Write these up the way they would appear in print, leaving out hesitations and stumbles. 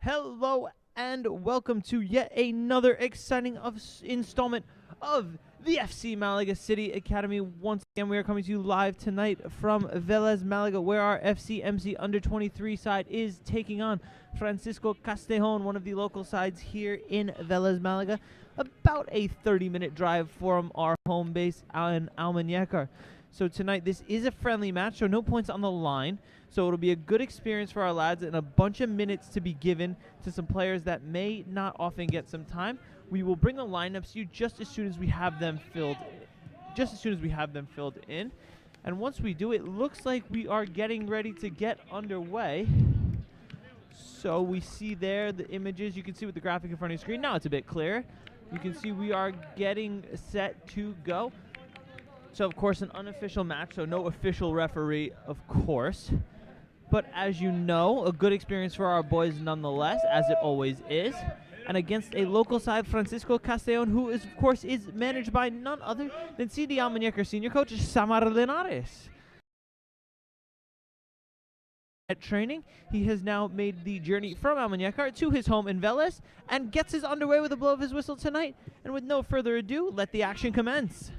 Hello and welcome to yet another exciting installment of the FC Malaga City Academy. Once again, we are coming to you live tonight from Vélez Malaga, where our FCMC under-23 side is taking on Francisco Castejon, one of the local sides here in Vélez Malaga. About a 30-minute drive from our home base in Almun. So tonight, this is a friendly match, so no points on the line. So it'll be a good experience for our lads and a bunch of minutes to be given to some players that may not often get some time. We will bring the lineups to you just as soon as we have them filled in. And once we do, it looks like we are getting ready to get underway. So we see there the images. You can see with the graphic in front of your screen. Now it's a bit clearer. You can see we are getting set to go. So, of course, an unofficial match, so no official referee, of course. But as you know, a good experience for our boys nonetheless, as it always is. And against a local side, Francisco Castejon, who is, of course, is managed by none other than CD Almun senior coach, Samar Linares. At training, he has now made the journey from Almun to his home in Vélez and gets his underway with a blow of his whistle tonight. And with no further ado, let the action commence.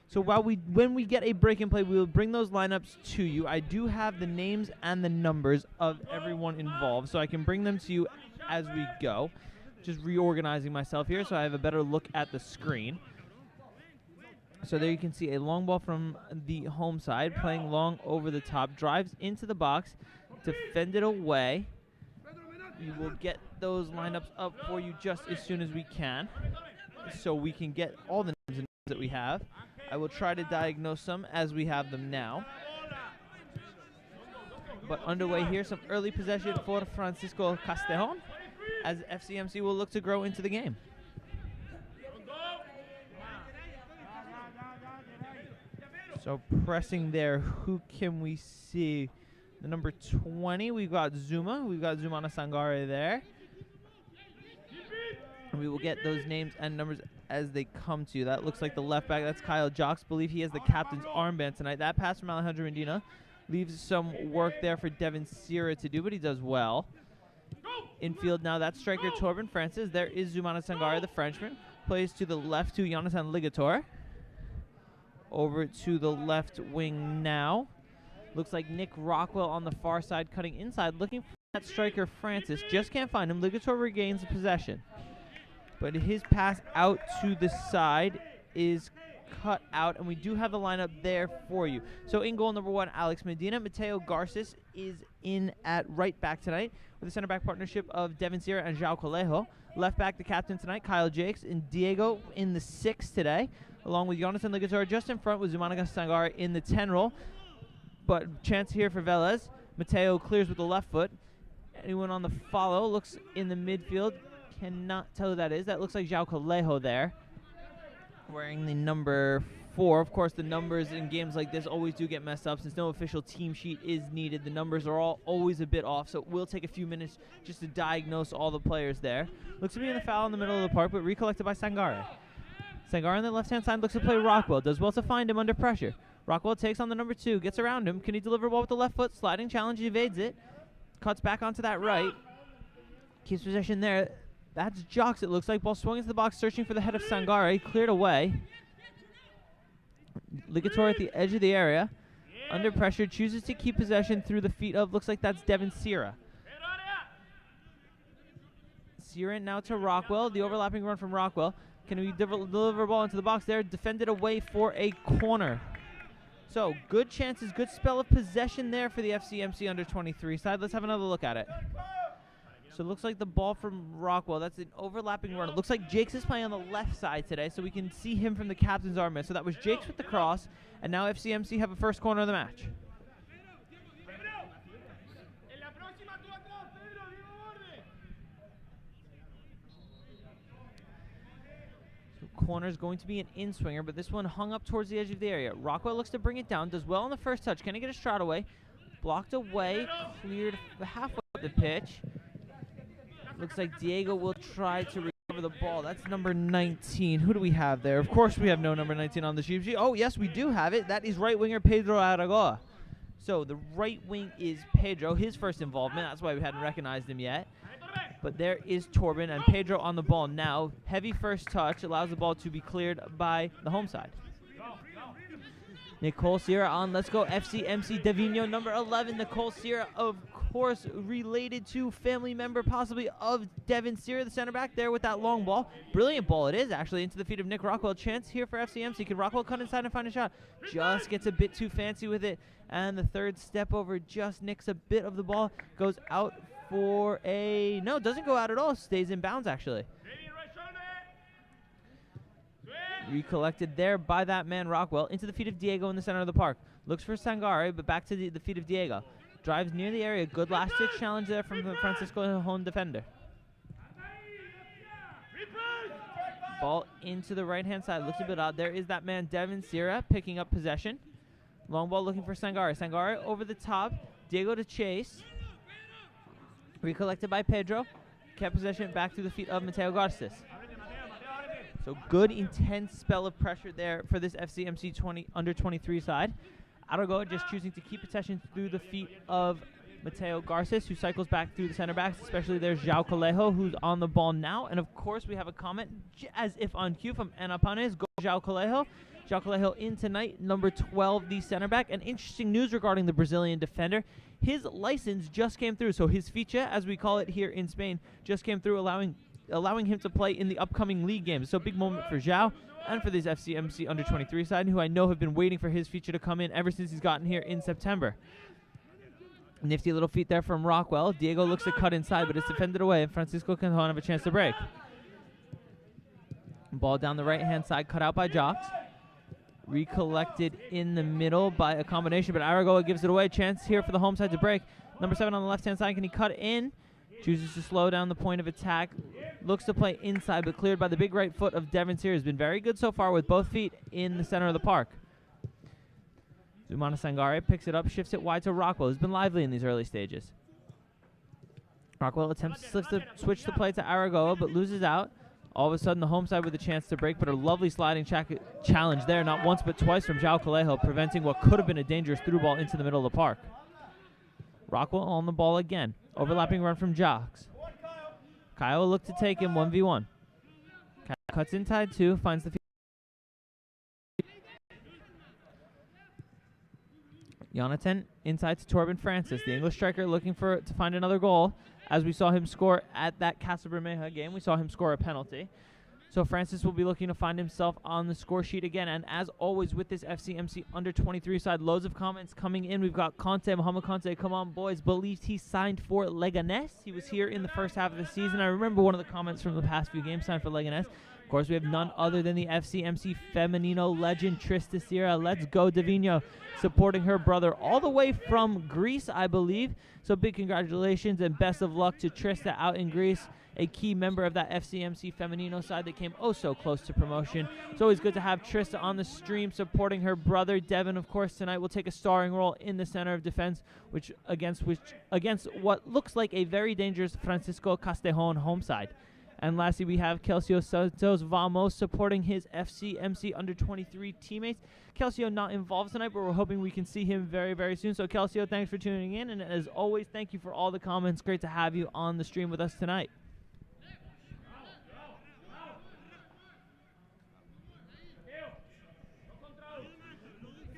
So when we get a break in play, we will bring those lineups to you. I do have the names and the numbers of everyone involved, so I can bring them to you as we go. Just reorganizing myself here so I have a better look at the screen. So there you can see a long ball from the home side, playing long over the top, drives into the box, defended away. We will get those lineups up for you just as soon as we can, so we can get all the names and numbers that we have. I will try to diagnose them as we have them now. But underway here, some early possession for Francisco Castejon, as FCMC will look to grow into the game. So pressing there, who can we see? The number 20, we've got Zuma. We've got Zumana Sangare there. And we will get those names and numbers as they come to you. That looks like the left back. That's Kyle Jocks. Believe he has the captain's armband tonight. That pass from Alejandro Medina leaves some work there for Devin Sierra to do, but he does well. Infield now, that's striker Torben Francis. There is Zumana Sangare, the Frenchman. Plays to the left to Jonathan Ligator. Over to the left wing now. Looks like Nick Rockwell on the far side, cutting inside, looking for that striker Francis. Just can't find him. Ligator regains the possession. But his pass out to the side is cut out, and we do have the lineup there for you. So in goal number 1, Alex Medina. Mateo Garces is in at right back tonight with a center back partnership of Devin Sierra and João Coelho. Left back, the captain tonight, Kyle Jakes, and Diego in the 6 today, along with Jonathan Ligator just in front with Zumana Sangare in the 10 role. But chance here for Vélez. Mateo clears with the left foot. Anyone on the follow looks in the midfield. Cannot tell who that is. That looks like João Coelho there, wearing the number 4. Of course, the numbers in games like this always do get messed up since no official team sheet is needed. The numbers are always a bit off, so it will take a few minutes just to diagnose all the players there. Looks to be in the foul in the middle of the park, but recollected by Sangare. Sangare on the left-hand side looks to play Rockwell. Does well to find him under pressure. Rockwell takes on the number 2, gets around him. Can he deliver a ball with the left foot? Sliding challenge, evades it. Cuts back onto that right. Keeps possession there. That's Jocks, it looks like. Ball swung into the box, searching for the head of Sangare. Cleared away. Ligator at the edge of the area. Under pressure, chooses to keep possession through the feet of, looks like that's Devin Sierra. Sierra now to Rockwell. The overlapping run from Rockwell. Can we deliver a ball into the box there? Defended away for a corner. So, good chances, good spell of possession there for the FCMC under-23 side. Let's have another look at it. So it looks like the ball from Rockwell. That's an overlapping run. It looks like Jakes is playing on the left side today, so we can see him from the captain's armband. So that was Jakes with the cross, and now FCMC have a first corner of the match. So corner is going to be an in-swinger, but this one hung up towards the edge of the area. Rockwell looks to bring it down, does well on the first touch. Can he get a shot away? Blocked away, cleared halfway up the pitch. Looks like Diego will try to recover the ball. That's number 19. Who do we have there? Of course we have no number 19 on the sheet. Oh, yes, we do have it. That is right winger Pedro Aragoa. So the right wing is Pedro, his first involvement. That's why we hadn't recognized him yet. But there is Torben, and Pedro on the ball now. Heavy first touch allows the ball to be cleared by the home side. Nicole Sierra on Let's Go FCMC Davino, number 11. Nicole Sierra, of course, related to family member possibly of Devin Sierra, the center back there with that long ball. Brilliant ball it is, actually, into the feet of Nick Rockwell. Chance here for FCMC. Can Rockwell cut inside and find a shot? Just gets a bit too fancy with it. And the third step over just nicks a bit of the ball. Goes out for a... No, doesn't go out at all. Stays in bounds, actually. Recollected there by that man Rockwell. Into the feet of Diego in the center of the park. Looks for Sangare, but back to the feet of Diego. Drives near the area. Good last-ditch challenge there from the Francisco Castejon defender. Ball into the right-hand side. Looks a bit odd. There is that man Devin Sierra picking up possession. Long ball looking for Sangare. Sangare over the top. Diego to chase. Recollected by Pedro. Kept possession back to the feet of Mateo Garces. So good, intense spell of pressure there for this FCMC under 23 side. Arago just choosing to keep possession through the feet of Mateo Garces, who cycles back through the center backs, especially there's João Colejo, who's on the ball now. And, of course, we have a comment, as if on cue, from Ana Panes. Go João Colejo. João Colejo in tonight, number 12, the center back. And interesting news regarding the Brazilian defender. His license just came through, so his ficha, as we call it here in Spain, just came through, allowing him to play in the upcoming league games. So big moment for João and for this FCMC under 23 side, who I know have been waiting for his feature to come in ever since he's gotten here in September. Nifty little feet there from Rockwell. Diego looks to cut inside, but it's defended away, and Francisco Castejon have a chance to break. Ball down the right-hand side, cut out by Jocks. Recollected in the middle by a combination, but Aragoa gives it away. Chance here for the home side to break. Number 7 on the left-hand side. Can he cut in? Chooses to slow down the point of attack. Looks to play inside, but cleared by the big right foot of Devin Sears. Been very good so far with both feet in the center of the park. Zumana Sangare picks it up, shifts it wide to Rockwell, who's been lively in these early stages. Rockwell attempts to switch the play to Aragoa, but loses out. All of a sudden, the home side with a chance to break, but a lovely sliding challenge there, not once but twice from João Colejo, preventing what could have been a dangerous through ball into the middle of the park. Rockwell on the ball again. Overlapping run from Jocks. Kyle looked to take him 1v1. Kyle cuts inside 2, finds the field. Jonathan inside to Torben Francis. The English striker looking to find another goal. As we saw him score at that Casa Bermeja game, we saw him score a penalty. So Francis will be looking to find himself on the score sheet again. And as always with this FCMC under 23 side, loads of comments coming in. We've got Conte, Muhammad Conte, come on boys, believes he signed for Leganés. He was here in the first half of the season. I remember one of the comments from the past few games, signed for Leganés. Of course, we have none other than the FCMC Femenino legend, Trista Sierra. Let's go, Davino, supporting her brother all the way from Greece, I believe. So big congratulations and best of luck to Trista out in Greece, a key member of that FCMC Femenino side that came oh so close to promotion. It's always good to have Trista on the stream supporting her brother. Devin, of course, tonight will take a starring role in the center of defense, which against what looks like a very dangerous Francisco Castejon home side. And lastly, we have Kelsio Santos Vamos supporting his FCMC under 23 teammates. Kelsio not involved tonight, but we're hoping we can see him very, very soon. So Kelsio, thanks for tuning in. And as always, thank you for all the comments. Great to have you on the stream with us tonight.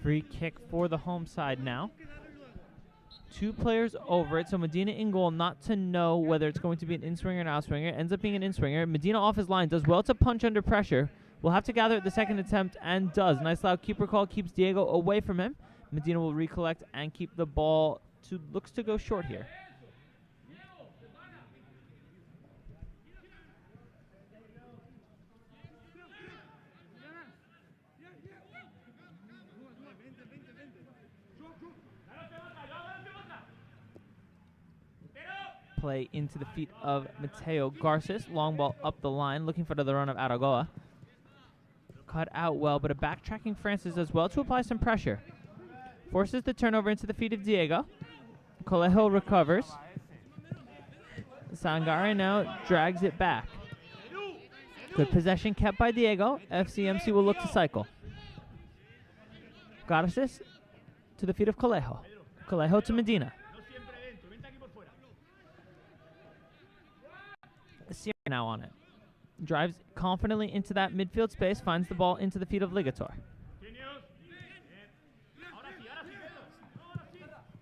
Free kick for the home side now. 2 players over it, so Medina in goal, not to know whether it's going to be an in-swinger or an out-swinger. Ends up being an in-swinger. Medina off his line, does well to punch under pressure. Will have to gather at the second attempt, and does. Nice loud keeper call, keeps Diego away from him. Medina will recollect and keep the ball looks to go short here. Play into the feet of Mateo Garces. Long ball up the line, looking for the run of Aragoa. Cut out well, but a backtracking Francis as well to apply some pressure. Forces the turnover into the feet of Diego. Colejo recovers. Sangare now drags it back. Good possession kept by Diego. FCMC will look to cycle. Garces to the feet of Colejo. Colegio to Medina. Sierra now on it. Drives confidently into that midfield space, finds the ball into the feet of Ligator.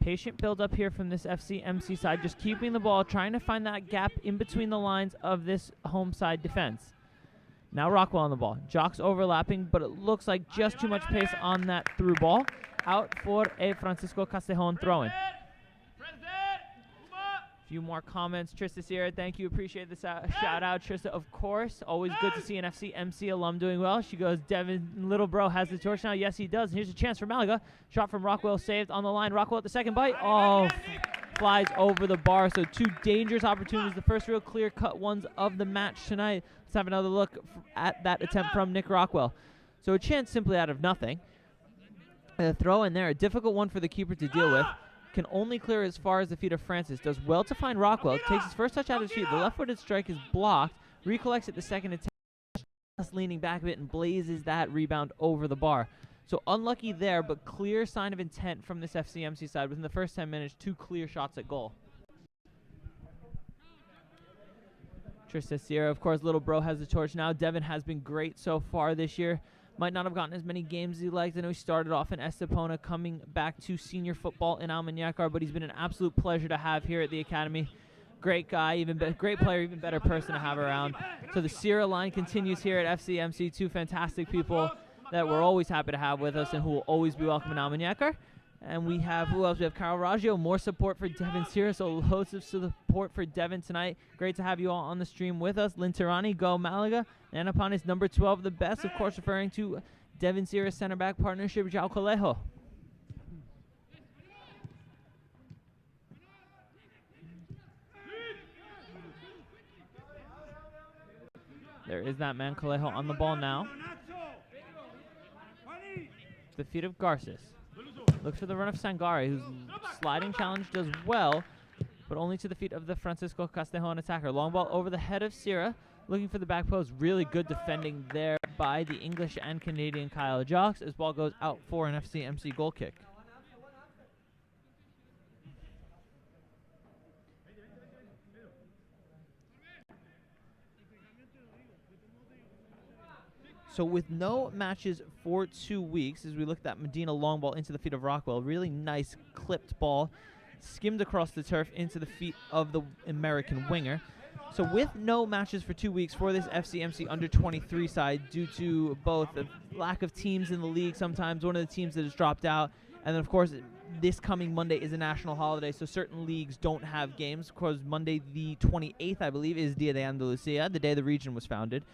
Patient build up here from this FCMC side, just keeping the ball, trying to find that gap in between the lines of this home side defense. Now Rockwell on the ball. Jocks overlapping, but it looks like just too much pace on that through ball. Out for a Francisco Castejon throw-in. A few more comments. Trista Sierra, thank you. Appreciate the shout out. Trista, of course. Always good to see an FCMC alum doing well. She goes, Devin, little bro has the torch now. Yes, he does. Here's a chance for Malaga. Shot from Rockwell saved on the line. Rockwell at the second bite. Oh, flies over the bar. So two dangerous opportunities. The first real clear-cut ones of the match tonight. Let's have another look at that attempt from Nick Rockwell. So a chance simply out of nothing. A throw in there, a difficult one for the keeper to deal with. Can only clear as far as the feet of Francis. Does well to find Rockwell. Takes his first touch out of his feet. The left-footed strike is blocked. Recollects at the second attempt. Just leaning back a bit and blazes that rebound over the bar. So unlucky there, but clear sign of intent from this FCMC side. Within the first 10 minutes, two clear shots at goal. Trista Sierra, of course, little bro has the torch now. Devin has been great so far this year. Might not have gotten as many games as he liked. I know he started off in Estepona, coming back to senior football in Almun, but he's been an absolute pleasure to have here at the academy. Great guy, great player, even better person to have around. So the Sierra line continues here at FCMC. Two fantastic people that we're always happy to have with us and who will always be welcome in Almun. And we have, who else? We have Carl Raggio, more support for Devin Sierra, so loads of support for Devin tonight. Great to have you all on the stream with us. Linterani, go Malaga. And upon his number 12, the best, of course, referring to Devin Sierra's center back partnership, João Colegio. There is that man, Colegio, on the ball now. The feet of Garces. Looks for the run of Sangare, whose sliding challenge does well, but only to the feet of the Francisco Castejon attacker. Long ball over the head of Sierra, looking for the back post. Really good defending there by the English and Canadian Kyle Jocks, as ball goes out for an FCMC goal kick. So with no matches for 2 weeks, as we look at that Medina long ball into the feet of Rockwell, really nice clipped ball, skimmed across the turf into the feet of the American winger. So with no matches for 2 weeks for this FCMC under-23 side, due to both the lack of teams in the league, sometimes one of the teams that has dropped out, and then of course this coming Monday is a national holiday, so certain leagues don't have games. Of course, Monday the 28th, I believe, is Dia de Andalucia, the day the region was founded.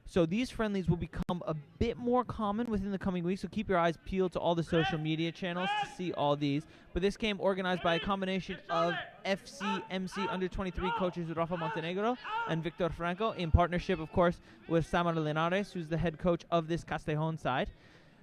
So these friendlies will become a bit more common within the coming weeks, so keep your eyes peeled to all the social media channels to see all these. But this game organized by a combination of FCMC under-23 coaches Rafa Montenegro and Victor Franco, in partnership, of course, with Samar Linares, who's the head coach of this Castejon side.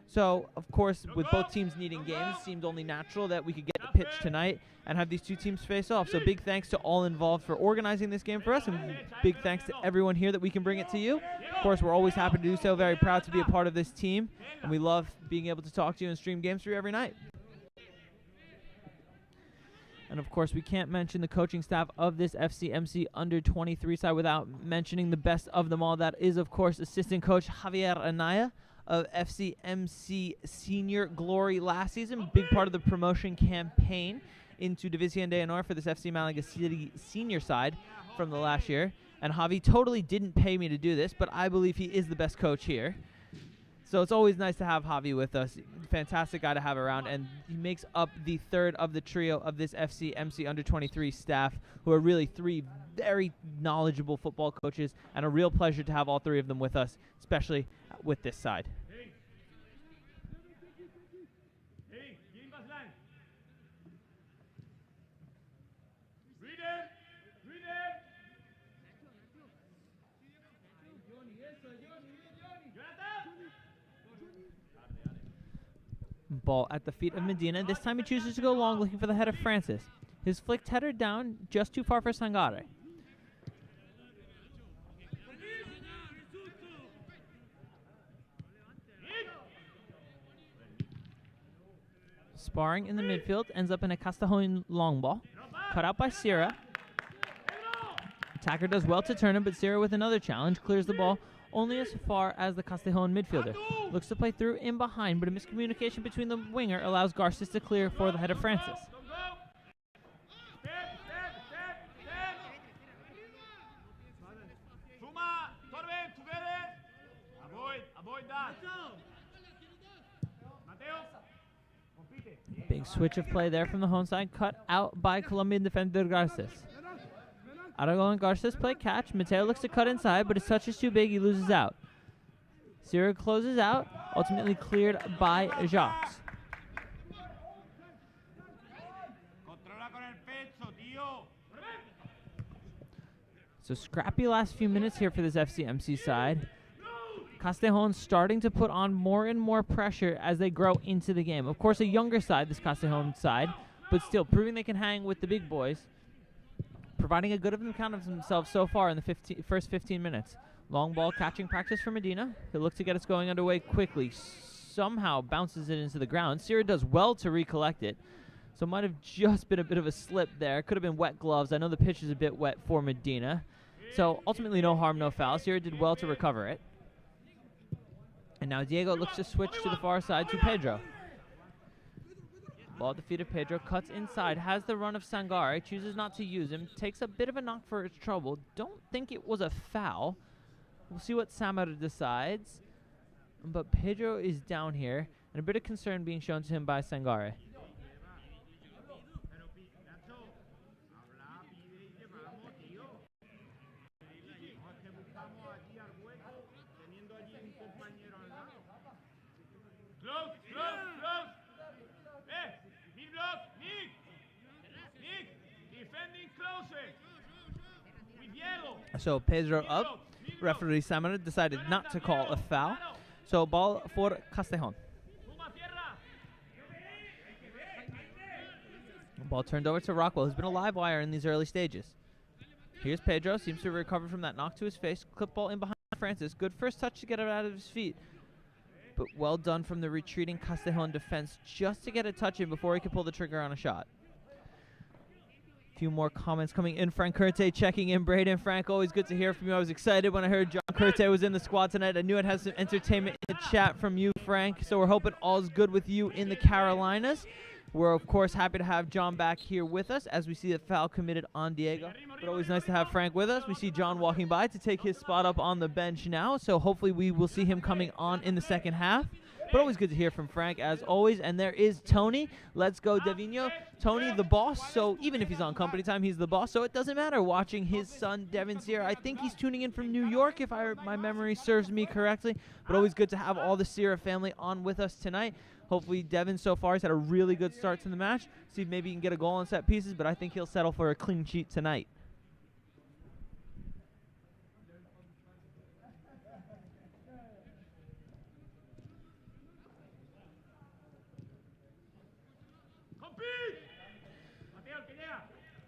So, of course, with both teams needing games, it seemed only natural that we could get the pitch tonight and have these two teams face off. So big thanks to all involved for organizing this game for us, and big thanks to everyone here that we can bring it to you. Of course, we're always happy to do so, very proud to be a part of this team, and we love being able to talk to you and stream games for you every night. And, of course, we can't mention the coaching staff of this FCMC under-23 side without mentioning the best of them all. That is, of course, assistant coach Javier Anaya of FCMC Senior Glory last season. Big part of the promotion campaign into División de Honor for this FC Malaga City Senior side from the last year. And Javi totally didn't pay me to do this, but I believe he is the best coach here. So it's always nice to have Javi with us. Fantastic guy to have around, and he makes up the third of the trio of this FCMC under-23 staff, who are really three very knowledgeable football coaches, and a real pleasure to have all three of them with us, especially with this side. Ball at the feet of Medina. This time he chooses to go long, looking for the head of Francis. His flicked header down, just too far for Sangare. Sparring in the midfield ends up in a Castejon long ball. Cut out by Sierra. Attacker does well to turn him, but Sierra with another challenge clears the ball only as far as the Castejon midfielder. Looks to play through in behind, but a miscommunication between the winger allows Garces to clear for the header Francis. Big switch of play there from the home side, cut out by Colombian defender Garces. Aragon and Garces play catch. Mateo looks to cut inside, but his touch is too big. He loses out. Sierra closes out, ultimately cleared by Jacques. So scrappy last few minutes here for this FCMC side. Castejon starting to put on more and more pressure as they grow into the game. Of course, a younger side, this Castejon side, but still proving they can hang with the big boys, providing a good account of themselves so far in the first 15 minutes. Long ball catching practice for Medina. He'll look to get us going underway quickly. Somehow bounces it into the ground. Sierra does well to recollect it. So might have just been a bit of a slip there. Could have been wet gloves. I know the pitch is a bit wet for Medina. So ultimately no harm, no foul. Sierra did well to recover it. And now Diego looks to switch to the far side to Pedro. Ball at the feet of Pedro, cuts inside, has the run of Sangare, chooses not to use him, takes a bit of a knock for his trouble. Don't think it was a foul. We'll see what Samar decides. But Pedro is down here, and a bit of concern being shown to him by Sangare. So Pedro up. Referee Samara decided not to call a foul. So ball for Castejon. Ball turned over to Rockwell, who's been a live wire in these early stages. Here's Pedro, seems to recover from that knock to his face. Clip ball in behind Francis. Good first touch to get it out of his feet. But well done from the retreating Castejon defense just to get a touch in before he could pull the trigger on a shot. Few more comments coming in. Frank Curte checking in. Braden, Frank, always good to hear from you. I was excited when I heard John Curte was in the squad tonight. I knew I'd have some entertainment in the chat from you, Frank. So we're hoping all's good with you in the Carolinas. We're, of course, happy to have John back here with us as we see the foul committed on Diego. But always nice to have Frank with us. We see John walking by to take his spot up on the bench now. So hopefully we will see him coming on in the second half. But always good to hear from Frank, as always. And there is Tony. Let's go, Davino. Tony, the boss. So even if he's on company time, he's the boss. So it doesn't matter watching his son, Devin Sierra. I think he's tuning in from New York, if my memory serves me correctly. But always good to have all the Sierra family on with us tonight. Hopefully, Devin so far has had a really good start to the match. See if maybe he can get a goal on set pieces, but I think he'll settle for a clean sheet tonight.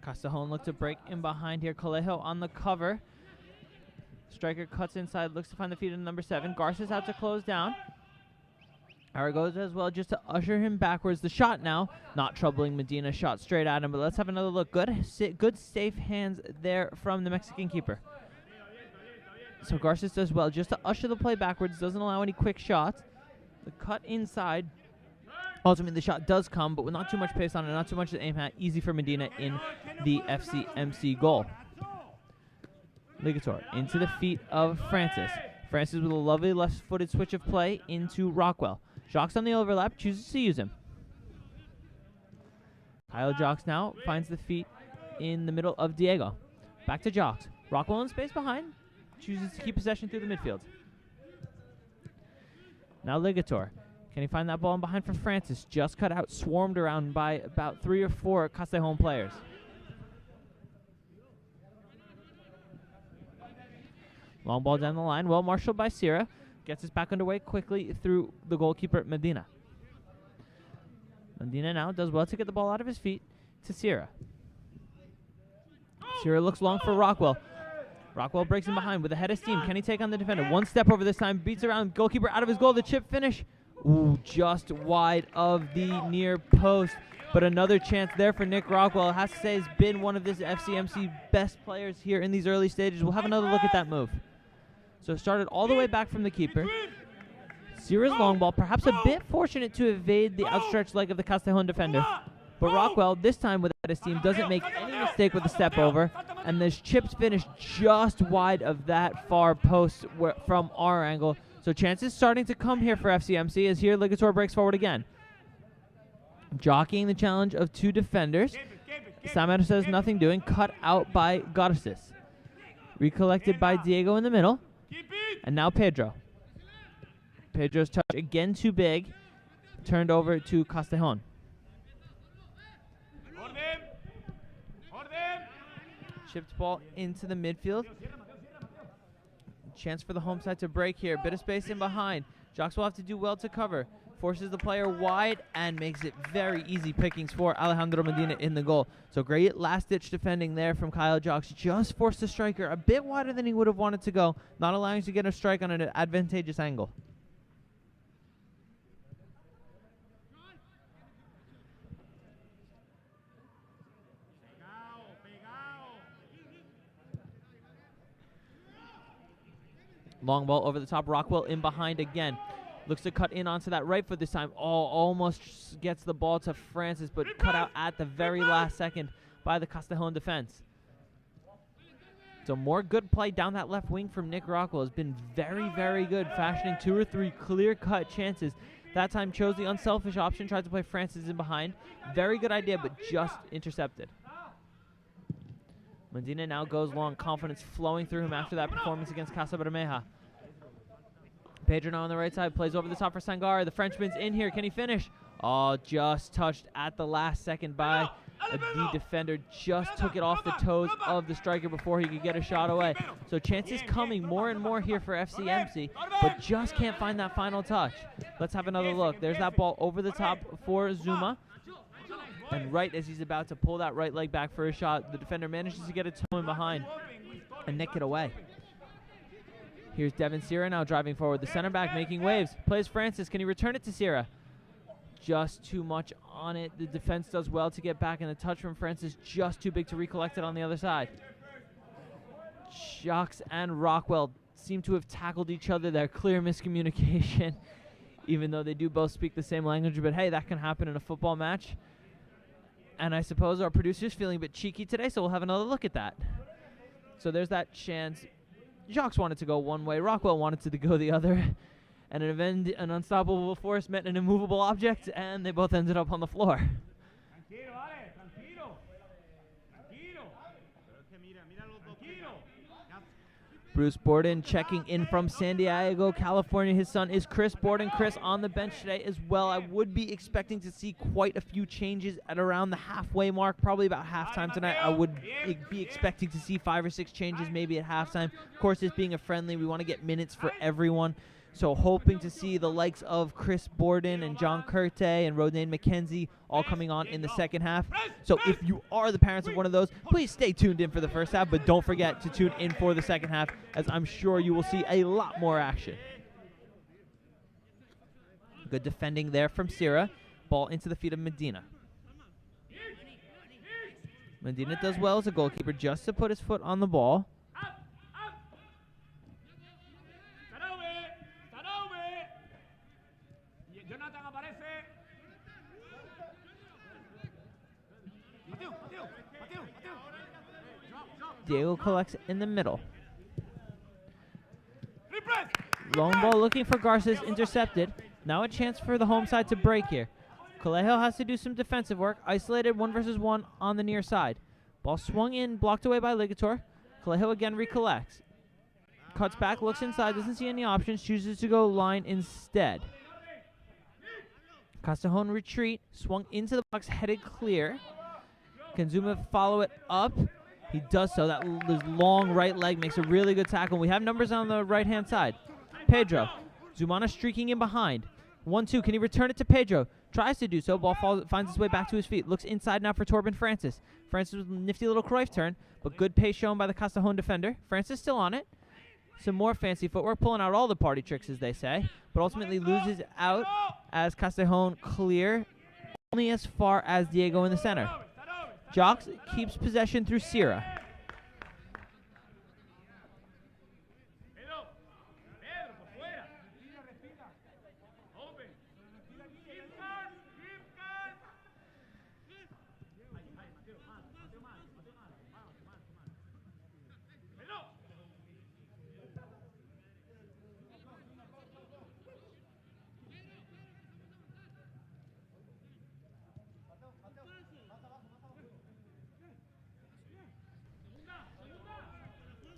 Castejon looked to break in behind here. Colejo on the cover. Striker cuts inside, looks to find the feet of number 7. Garces out to close down. Aragoz as well, just to usher him backwards. The shot now, not troubling Medina. Shot straight at him, but let's have another look. Good safe hands there from the Mexican keeper. So Garces does well, just to usher the play backwards. Doesn't allow any quick shots. The cut inside. Ultimately, the shot does come, but with not too much pace on it, not too much to aim at. Easy for Medina in the FCMC goal. Ligator into the feet of Francis. Francis with a lovely left-footed switch of play into Rockwell. Jacques on the overlap, chooses to use him. Kyle Jacques now finds the feet in the middle of Diego. Back to Jacques. Rockwell in space behind, chooses to keep possession through the midfield. Now Ligator. Can he find that ball in behind for Francis? Just cut out, swarmed around by about 3 or 4 Castejon players. Long ball down the line, well marshaled by Sierra. Gets us back underway quickly through the goalkeeper, Medina. Medina now does well to get the ball out of his feet to Sierra. Sierra looks long for Rockwell. Rockwell breaks in behind with a head of steam. Can he take on the defender? One step over this time, beats around, goalkeeper out of his goal. The chip finish Ooh, just wide of the near post. But another chance there for Nick Rockwell. I have to say, has been one of this FCMC best players here in these early stages. We'll have another look at that move. So it started all the way back from the keeper. Sierra's long ball, perhaps a bit fortunate to evade the outstretched leg of the Castejon defender. But Rockwell, this time without his team, doesn't make any mistake with the step over. And this chip's finished just wide of that far post from our angle. So chances starting to come here for FCMC as here Ligator breaks forward again. Jockeying the challenge of two defenders. Sam says nothing doing. Cut out by Garces. Recollected by Diego in the middle. And now Pedro. Pedro's touch again too big. Turned over to Castejon. Chipped ball into the midfield. Chance for the home side to break here. Bit of space in behind. Jocks will have to do well to cover. Forces the player wide and makes it very easy pickings for Alejandro Medina in the goal. So great last-ditch defending there from Kyle Jocks. Just forced the striker a bit wider than he would have wanted to go, not allowing to get a strike on an advantageous angle. Long ball over the top. Rockwell in behind again. Looks to cut in onto that right foot this time. Oh, almost gets the ball to Francis, but cut out at the very last second by the Castejon defense. So more good play down that left wing from Nick Rockwell. Has been very, very good, fashioning 2 or 3 clear-cut chances. That time chose the unselfish option, tried to play Francis in behind. Very good idea, but just intercepted. Medina now goes long, confidence flowing through him after that performance against Casa Bermeja. Pedro now on the right side, plays over the top for Sangare. The Frenchman's in here. Can he finish? Oh, just touched at the last second by the defender. Just took it off the toes of the striker before he could get a shot away. So chances coming more and more here for FCMC, but just can't find that final touch. Let's have another look. There's that ball over the top for Zuma. And right as he's about to pull that right leg back for a shot, the defender manages to get a toe in behind and nick it away. Here's Devin Sierra now driving forward. The center back making waves. Plays Francis. Can he return it to Sierra? Just too much on it. The defense does well to get back, and the touch from Francis just too big to recollect it on the other side. Jocks and Rockwell seem to have tackled each other there. Clear miscommunication, even though they do both speak the same language. But hey, that can happen in a football match. And I suppose our producer's feeling a bit cheeky today, so we'll have another look at that. So there's that chance. Jocks wanted to go one way. Rockwell wanted to go the other. And an unstoppable force met an immovable object, and they both ended up on the floor. Bruce Borden checking in from San Diego, California. His son is Chris Borden. Chris on the bench today as well. I would be expecting to see quite a few changes at around the halfway mark, probably about halftime tonight. I would be expecting to see 5 or 6 changes maybe at halftime. Of course, this being a friendly, we want to get minutes for everyone. So hoping to see the likes of Chris Borden and John Curte and Rodney McKenzie all coming on in the second half. So if you are the parents of one of those, please stay tuned in for the first half, but don't forget to tune in for the second half, as I'm sure you will see a lot more action. Good defending there from Sierra. Ball into the feet of Medina. Medina does well as a goalkeeper just to put his foot on the ball. Diego collects in the middle. Long ball looking for Garces, intercepted. Now a chance for the home side to break here. Colegio has to do some defensive work. Isolated 1 versus 1 on the near side. Ball swung in, blocked away by Ligator. Colegio again recollects. Cuts back, looks inside, doesn't see any options, chooses to go line instead. Castejon retreat, swung into the box, headed clear. Can Zuma follow it up? He does so. That long right leg makes a really good tackle. We have numbers on the right-hand side. Pedro. Zumana streaking in behind. 1-2. Can he return it to Pedro? Tries to do so. Ball finds its way back to his feet. Looks inside now for Torben Francis. Francis with a nifty little Cruyff turn, but good pace shown by the Castejon defender. Francis still on it. some more fancy footwork, pulling out all the party tricks, as they say, but ultimately loses out as Castejon clear only as far as Diego in the center. Jocks keeps possession through Sierra.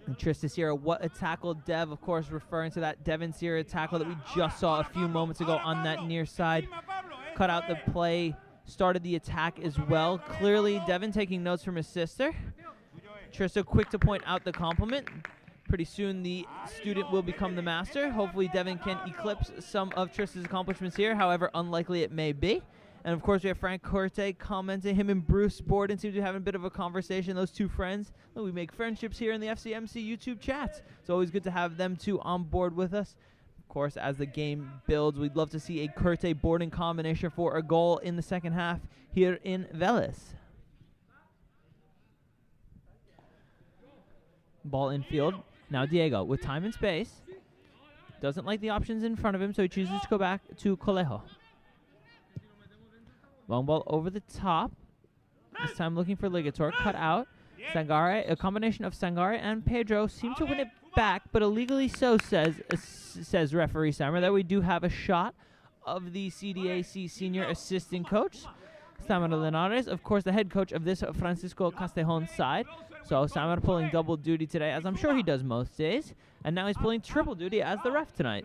And Trista Sierra, what a tackle. Dev, of course, referring to that Devin Sierra tackle that we just saw a few moments ago on that near side. Cut out the play, started the attack as well. Clearly, Devin taking notes from his sister. Trista quick to point out the compliment. Pretty soon, the student will become the master. Hopefully, Devin can eclipse some of Trista's accomplishments here, however unlikely it may be. And, of course, we have Frank Corte commenting. Him and Bruce Borden seem to be having a bit of a conversation, those two friends. Well, we make friendships here in the FCMC YouTube chats. It's always good to have them two on board with us. Of course, as the game builds, we'd love to see a Corte-Borden combination for a goal in the second half here in Vélez. Ball infield. Now Diego with time and space. Doesn't like the options in front of him, so he chooses to go back to Colejo. Long ball over the top. This time looking for Ligator. Cut out. Sangare, a combination of Sangare and Pedro seem to win it back, but illegally so, says referee Sammer, that we do have a shot of the CDAC senior assistant coach, Samar Linares, of course the head coach of this Francisco Castejon side. So Samar pulling double duty today, as I'm sure he does most days, and now he's pulling triple duty as the ref tonight.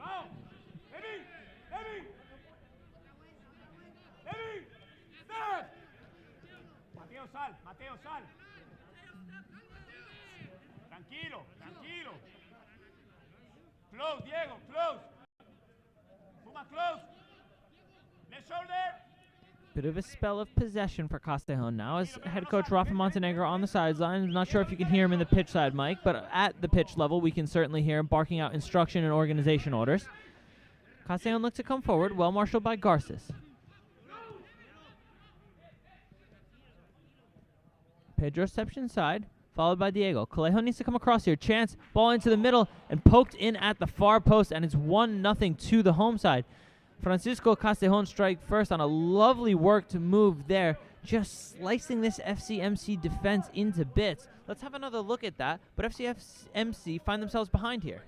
Close, Diego, close. Puma, close. Left shoulder. Bit of a spell of possession for Castejon now as head coach Rafa Montenegro on the sidelines. I'm not sure if you can hear him in the pitch side mic, but at the pitch level we can certainly hear him barking out instruction and organization orders. Castejon looks to come forward, well marshaled by Garces. Pedro steps inside, followed by Diego. Colejo needs to come across here. Chance, ball into the middle, and poked in at the far post, and it's 1-0 to the home side. Francisco Castejon strike first on a lovely worked move there, just slicing this FCMC defense into bits. Let's have another look at that, but FCMC find themselves behind here.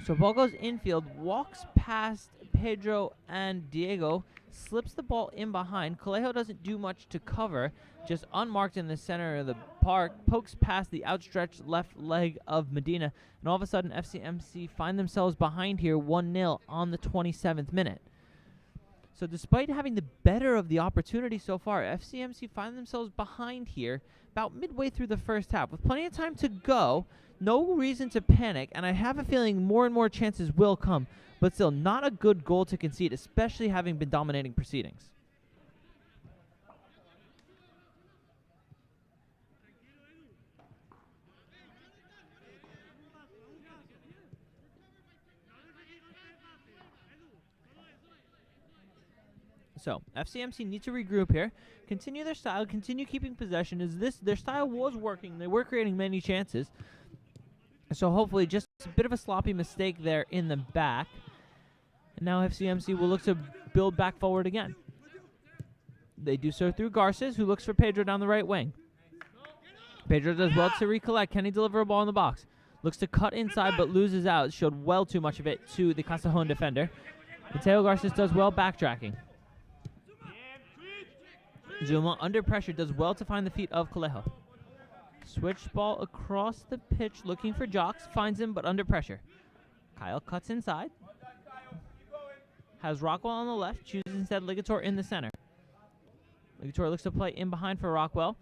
So ball goes infield, walks past Pedro and Diego, slips the ball in behind. Colejo doesn't do much to cover, just unmarked in the center of the park, pokes past the outstretched left leg of Medina, and all of a sudden FCMC find themselves behind here 1-0 on the 27th minute. So despite having the better of the opportunity so far, FCMC find themselves behind here about midway through the first half. With plenty of time to go, no reason to panic, and I have a feeling more and more chances will come, but still not a good goal to concede, especially having been dominating proceedings. So, FCMC need to regroup here, continue their style, continue keeping possession. Their style was working. They were creating many chances. So hopefully just a bit of a sloppy mistake there in the back. And now FCMC will look to build back forward again. They do so through Garces, who looks for Pedro down the right wing. Pedro does well to recollect. Can he deliver a ball in the box? Looks to cut inside but loses out. Showed well too much of it to the Castejon defender. Mateo Garces does well backtracking. Zuma, under pressure, does well to find the feet of Colejo. Switch ball across the pitch, looking for Jocks. Finds him, but under pressure. Kyle cuts inside. Has Rockwell on the left. Chooses instead Ligator in the center. Ligator looks to play in behind for Rockwell.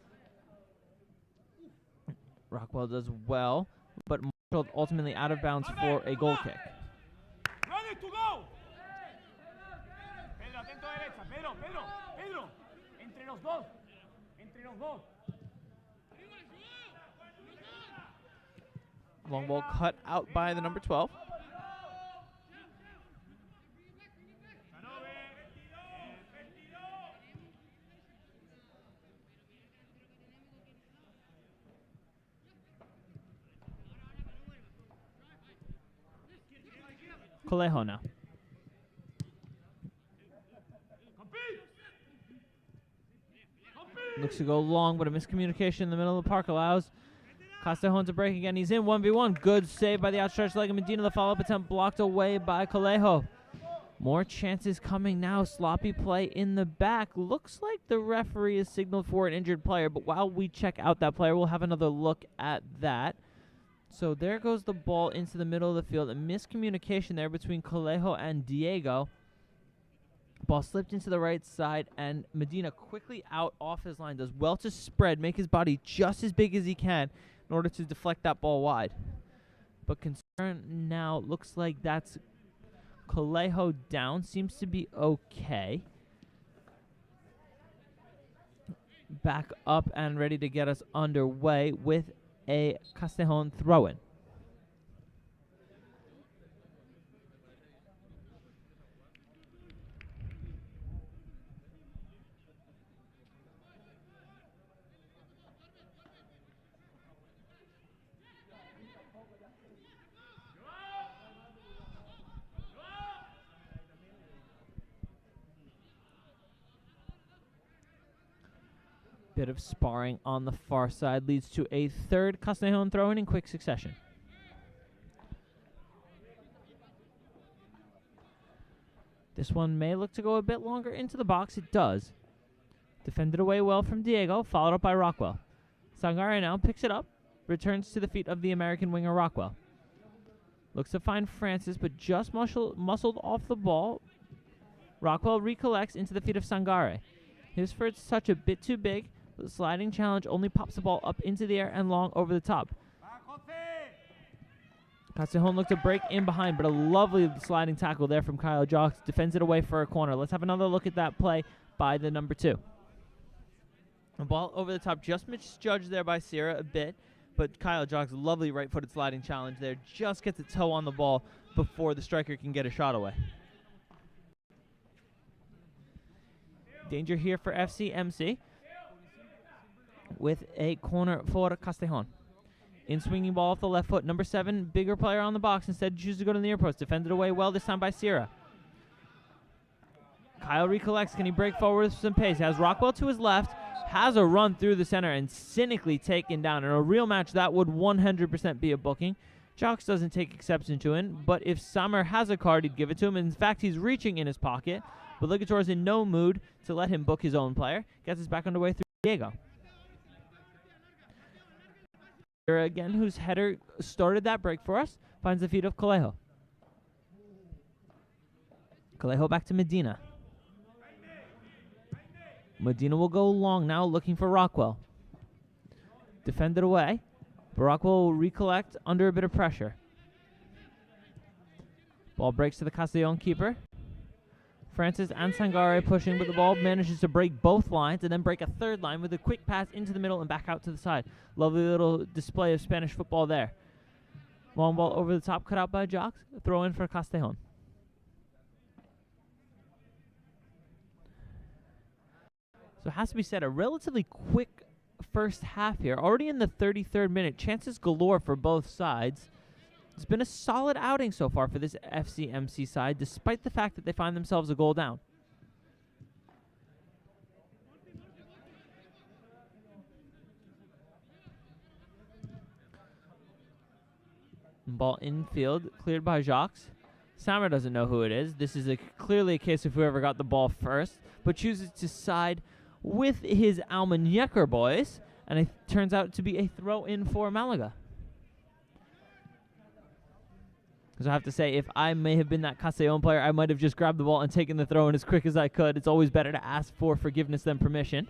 Rockwell does well, but marshaled ultimately out of bounds for a goal kick. Ready to go. Pedro, atento derecha. Pedro. Entre los dos. Long ball cut out by the number 12. Castejon now. Looks to go long, but a miscommunication in the middle of the park allows Castejon to break again. He's in 1v1. Good save by the outstretched leg of Medina. The follow-up attempt blocked away by Castejon. More chances coming now. Sloppy play in the back. Looks like the referee has signaled for an injured player, but while we check out that player, we'll have another look at that. So there goes the ball into the middle of the field. A miscommunication there between Castejon and Diego. Ball slipped into the right side, and Medina quickly out off his line. Does well to spread, make his body just as big as he can in order to deflect that ball wide. But concern now, looks like that's Castejon down. Seems to be okay. Back up and ready to get us underway with a Castejon throw-in. Bit of sparring on the far side leads to a third Castejon throw-in in quick succession. This one may look to go a bit longer into the box. It does. Defended away well from Diego, followed up by Rockwell. Sangare now picks it up, returns to the feet of the American winger Rockwell. Looks to find Francis, but just muscled off the ball. Rockwell recollects into the feet of Sangare. His first touch a bit too big. The sliding challenge only pops the ball up into the air and long over the top. Castejon looked to break in behind, but a lovely sliding tackle there from Kyle Jocks. Defends it away for a corner. Let's have another look at that play by the number 2. The ball over the top, just misjudged there by Sierra a bit, but Kyle Jocks, lovely right-footed sliding challenge there. Just gets a toe on the ball before the striker can get a shot away. Danger here for FCMC with a corner for Castejon. In swinging ball off the left foot. Number 7, bigger player on the box. Instead, chooses to go to the near post. Defended away well this time by Sierra. Kyle recollects. Can he break forward with some pace? Has Rockwell to his left. Has a run through the center and cynically taken down. In a real match, that would 100% be a booking. Jocks doesn't take exception to it, but if Samer has a card, he'd give it to him. In fact, he's reaching in his pocket, but Ligator's in no mood to let him book his own player. Gets us back underway through Diego. Again, whose header started that break for us, finds the feet of Castejon. Castejon back to Medina. Medina will go long now, looking for Rockwell. Defended away, but Rockwell will recollect under a bit of pressure. Ball breaks to the Castejon keeper. Francis and Sangare pushing, but the ball manages to break both lines and then break a third line with a quick pass into the middle and back out to the side. Lovely little display of Spanish football there. Long ball over the top, cut out by Jocks. Throw in for Castejon. So it has to be said, a relatively quick first half here. Already in the 33rd minute, chances galore for both sides. It's been a solid outing so far for this FCMC side, despite the fact that they find themselves a goal down. Ball infield, cleared by Jocks. Samer doesn't know who it is. This is clearly a case of whoever got the ball first, but chooses to side with his Almun boys, and it turns out to be a throw-in for Malaga. Because I have to say, if I may have been that Castejon player, I might have just grabbed the ball and taken the throw in as quick as I could. It's always better to ask for forgiveness than permission.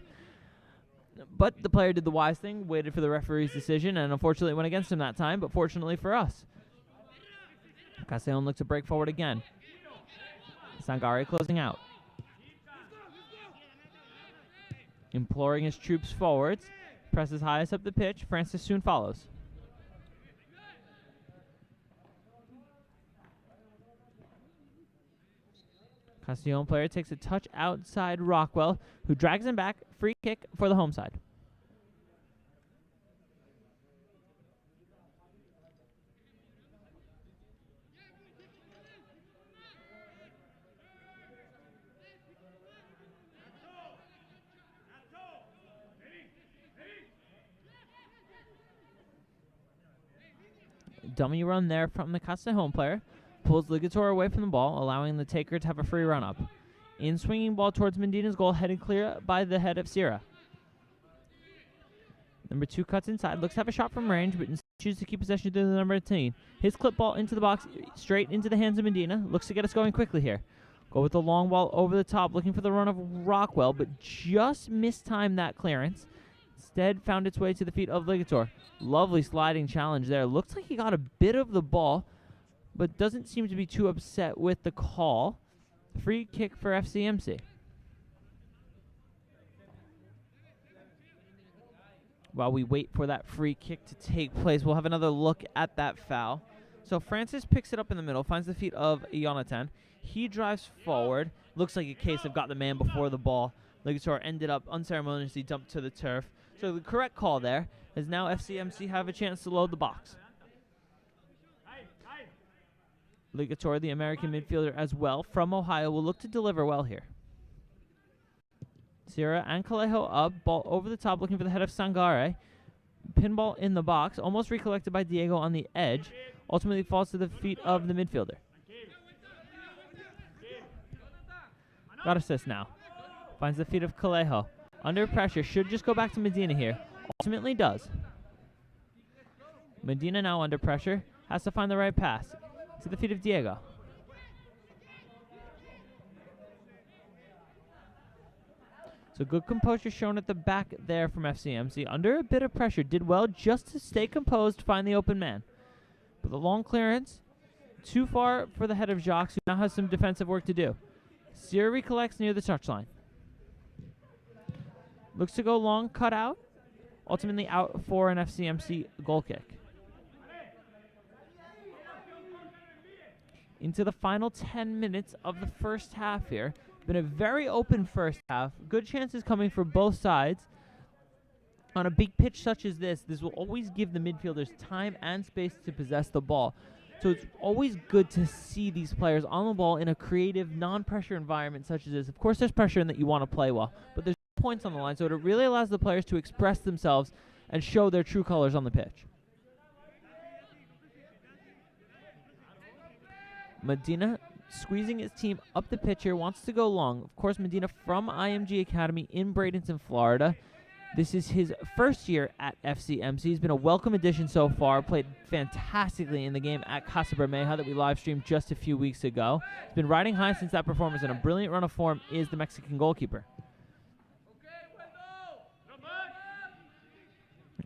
But the player did the wise thing, waited for the referee's decision, and unfortunately it went against him that time, but fortunately for us. Castejon looks to break forward again. Sangare closing out. Imploring his troops forwards. Presses highest up the pitch. Francis soon follows. Castejon player takes a touch outside Rockwell, who drags him back. Free kick for the home side. Dummy run there from the Castejon player. Pulls Ligator away from the ball, allowing the taker to have a free run up. In swinging ball towards Medina's goal, headed clear by the head of Sierra. Number 2 cuts inside, looks to have a shot from range, but chooses to keep possession to the number 18. His clip ball into the box, straight into the hands of Medina. Looks to get us going quickly here. Go with the long ball over the top, looking for the run of Rockwell, but just mistimed that clearance. Instead, found its way to the feet of Ligator. Lovely sliding challenge there. Looks like he got a bit of the ball, but doesn't seem to be too upset with the call. Free kick for FCMC. While we wait for that free kick to take place, we'll have another look at that foul. So Francis picks it up in the middle, finds the feet of Jonathan. He drives forward. Looks like a case of got the man before the ball. Ligator ended up unceremoniously dumped to the turf. So the correct call there is now FCMC have a chance to load the box. Ligator, the American midfielder as well, from Ohio, will look to deliver well here. Sierra and Castejon up, ball over the top, looking for the head of Sangare. Pinball in the box, almost recollected by Diego on the edge. Ultimately falls to the feet of the midfielder. Got assist now. Finds the feet of Castejon. Under pressure, should just go back to Medina here. Ultimately does. Medina now under pressure, has to find the right pass. To the feet of Diego. So good composure shown at the back there from FCMC. Under a bit of pressure, did well just to stay composed, find the open man. But the long clearance, too far for the head of Jacques, who now has some defensive work to do. Sierra recollects near the touchline. Looks to go long, cut out. Ultimately out for an FCMC goal kick. Into the final 10 minutes of the first half here. Been a very open first half. Good chances coming for both sides. On a big pitch such as this will always give the midfielders time and space to possess the ball. So it's always good to see these players on the ball in a creative, non-pressure environment such as this. Of course, there's pressure in that you want to play well, but there's points on the line, so it really allows the players to express themselves and show their true colors on the pitch. Medina squeezing his team up the pitch here, wants to go long. Of course, Medina from IMG Academy in Bradenton, Florida. This is his first year at FCMC. He's been a welcome addition so far. Played fantastically in the game at Casa Bermeja that we live streamed just a few weeks ago. He's been riding high since that performance, and a brilliant run of form is the Mexican goalkeeper.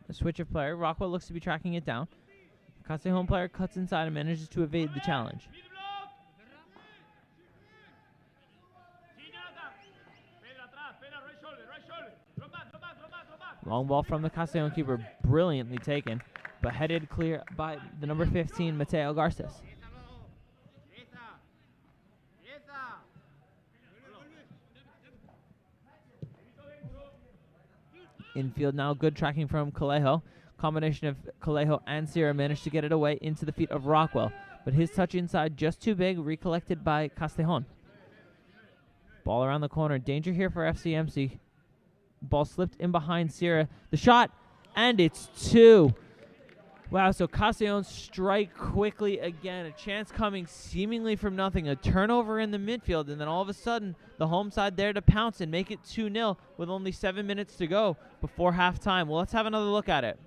A switch of player. Rockwell looks to be tracking it down. Castejon player cuts inside and manages to evade the challenge. Long ball from the Castejon keeper, brilliantly taken, but headed clear by the number 15, Mateo Garces. Infield now, good tracking from Castejon. Combination of Castejon and Sierra managed to get it away into the feet of Rockwell, but his touch inside just too big, recollected by Castejon. Ball around the corner, danger here for FCMC. Ball slipped in behind Sierra. The shot, and it's 2. Wow, so Castejon strike quickly again. A chance coming seemingly from nothing. A turnover in the midfield, and then all of a sudden, the home side there to pounce and make it 2-0 with only 7 minutes to go before halftime. Well, let's have another look at it.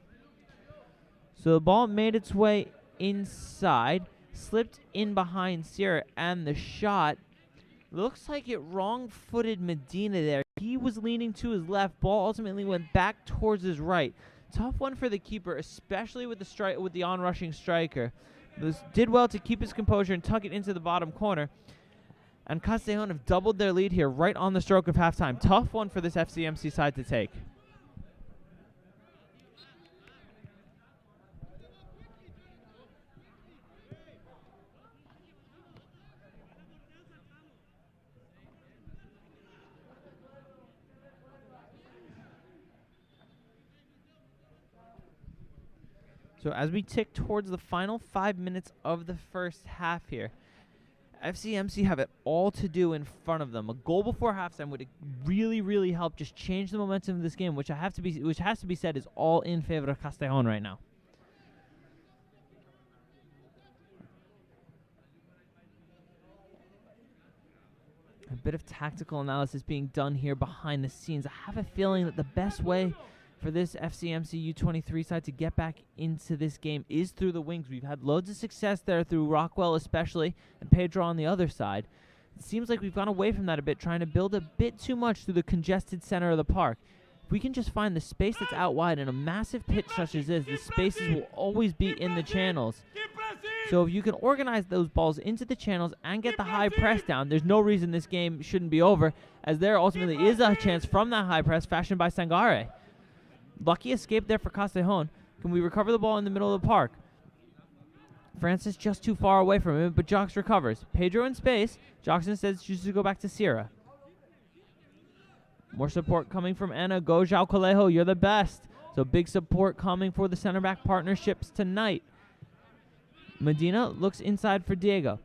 So the ball made its way inside, slipped in behind Sierra, and the shot looks like it wrong-footed Medina there. He was leaning to his left. Ball ultimately went back towards his right. Tough one for the keeper, especially with the on-rushing striker. This did well to keep his composure and tuck it into the bottom corner. And Castejon have doubled their lead here right on the stroke of halftime. Tough one for this FCMC side to take. So as we tick towards the final 5 minutes of the first half here, FCMC have it all to do in front of them. A goal before halftime would really, really help just change the momentum of this game, which has to be said is all in favor of Castejon right now. A bit of tactical analysis being done here behind the scenes. I have a feeling that the best way for this FCMC U23 side to get back into this game is through the wings. We've had loads of success there through Rockwell especially, and Pedro on the other side. It seems like we've gone away from that a bit, trying to build a bit too much through the congested center of the park. If we can just find the space that's out wide in a massive pitch such as this, the spaces will always be in the channels. So if you can organize those balls into the channels and get the high press down, there's no reason this game shouldn't be over, as there ultimately is a chance from that high press fashioned by Sangare. Lucky escape there for Castejon. Can we recover the ball in the middle of the park? Francis just too far away from him, but Jox recovers. Pedro in space. Jox instead chooses to go back to Sierra. More support coming from Anna. Go, João Coelho, you're the best. So big support coming for the center back partnerships tonight. Medina looks inside for Diego.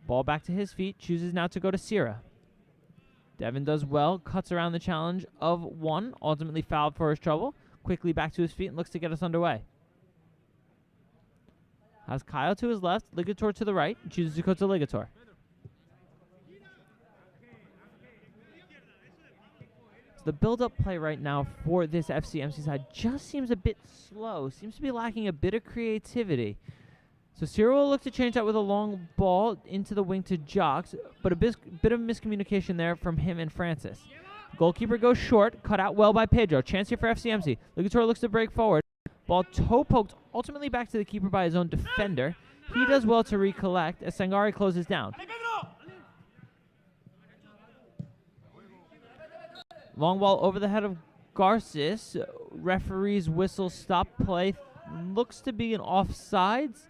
Ball back to his feet. Chooses now to go to Sierra. Devin does well, cuts around the challenge of one, ultimately fouled for his trouble. Quickly back to his feet and looks to get us underway. Has Kyle to his left, Ligator to the right, and chooses to go to Ligator. So the build-up play right now for this FCMC side just seems a bit slow, seems to be lacking a bit of creativity. So Sierra will look to change that with a long ball into the wing to Jox, but a bit of miscommunication there from him and Francis. Goalkeeper goes short, cut out well by Pedro. Chance here for FCMC. Ligator looks to break forward. Ball toe poked ultimately back to the keeper by his own defender. He does well to recollect as Sangare closes down. Long ball over the head of Garces. Referee's whistle stop play. Looks to be an offsides.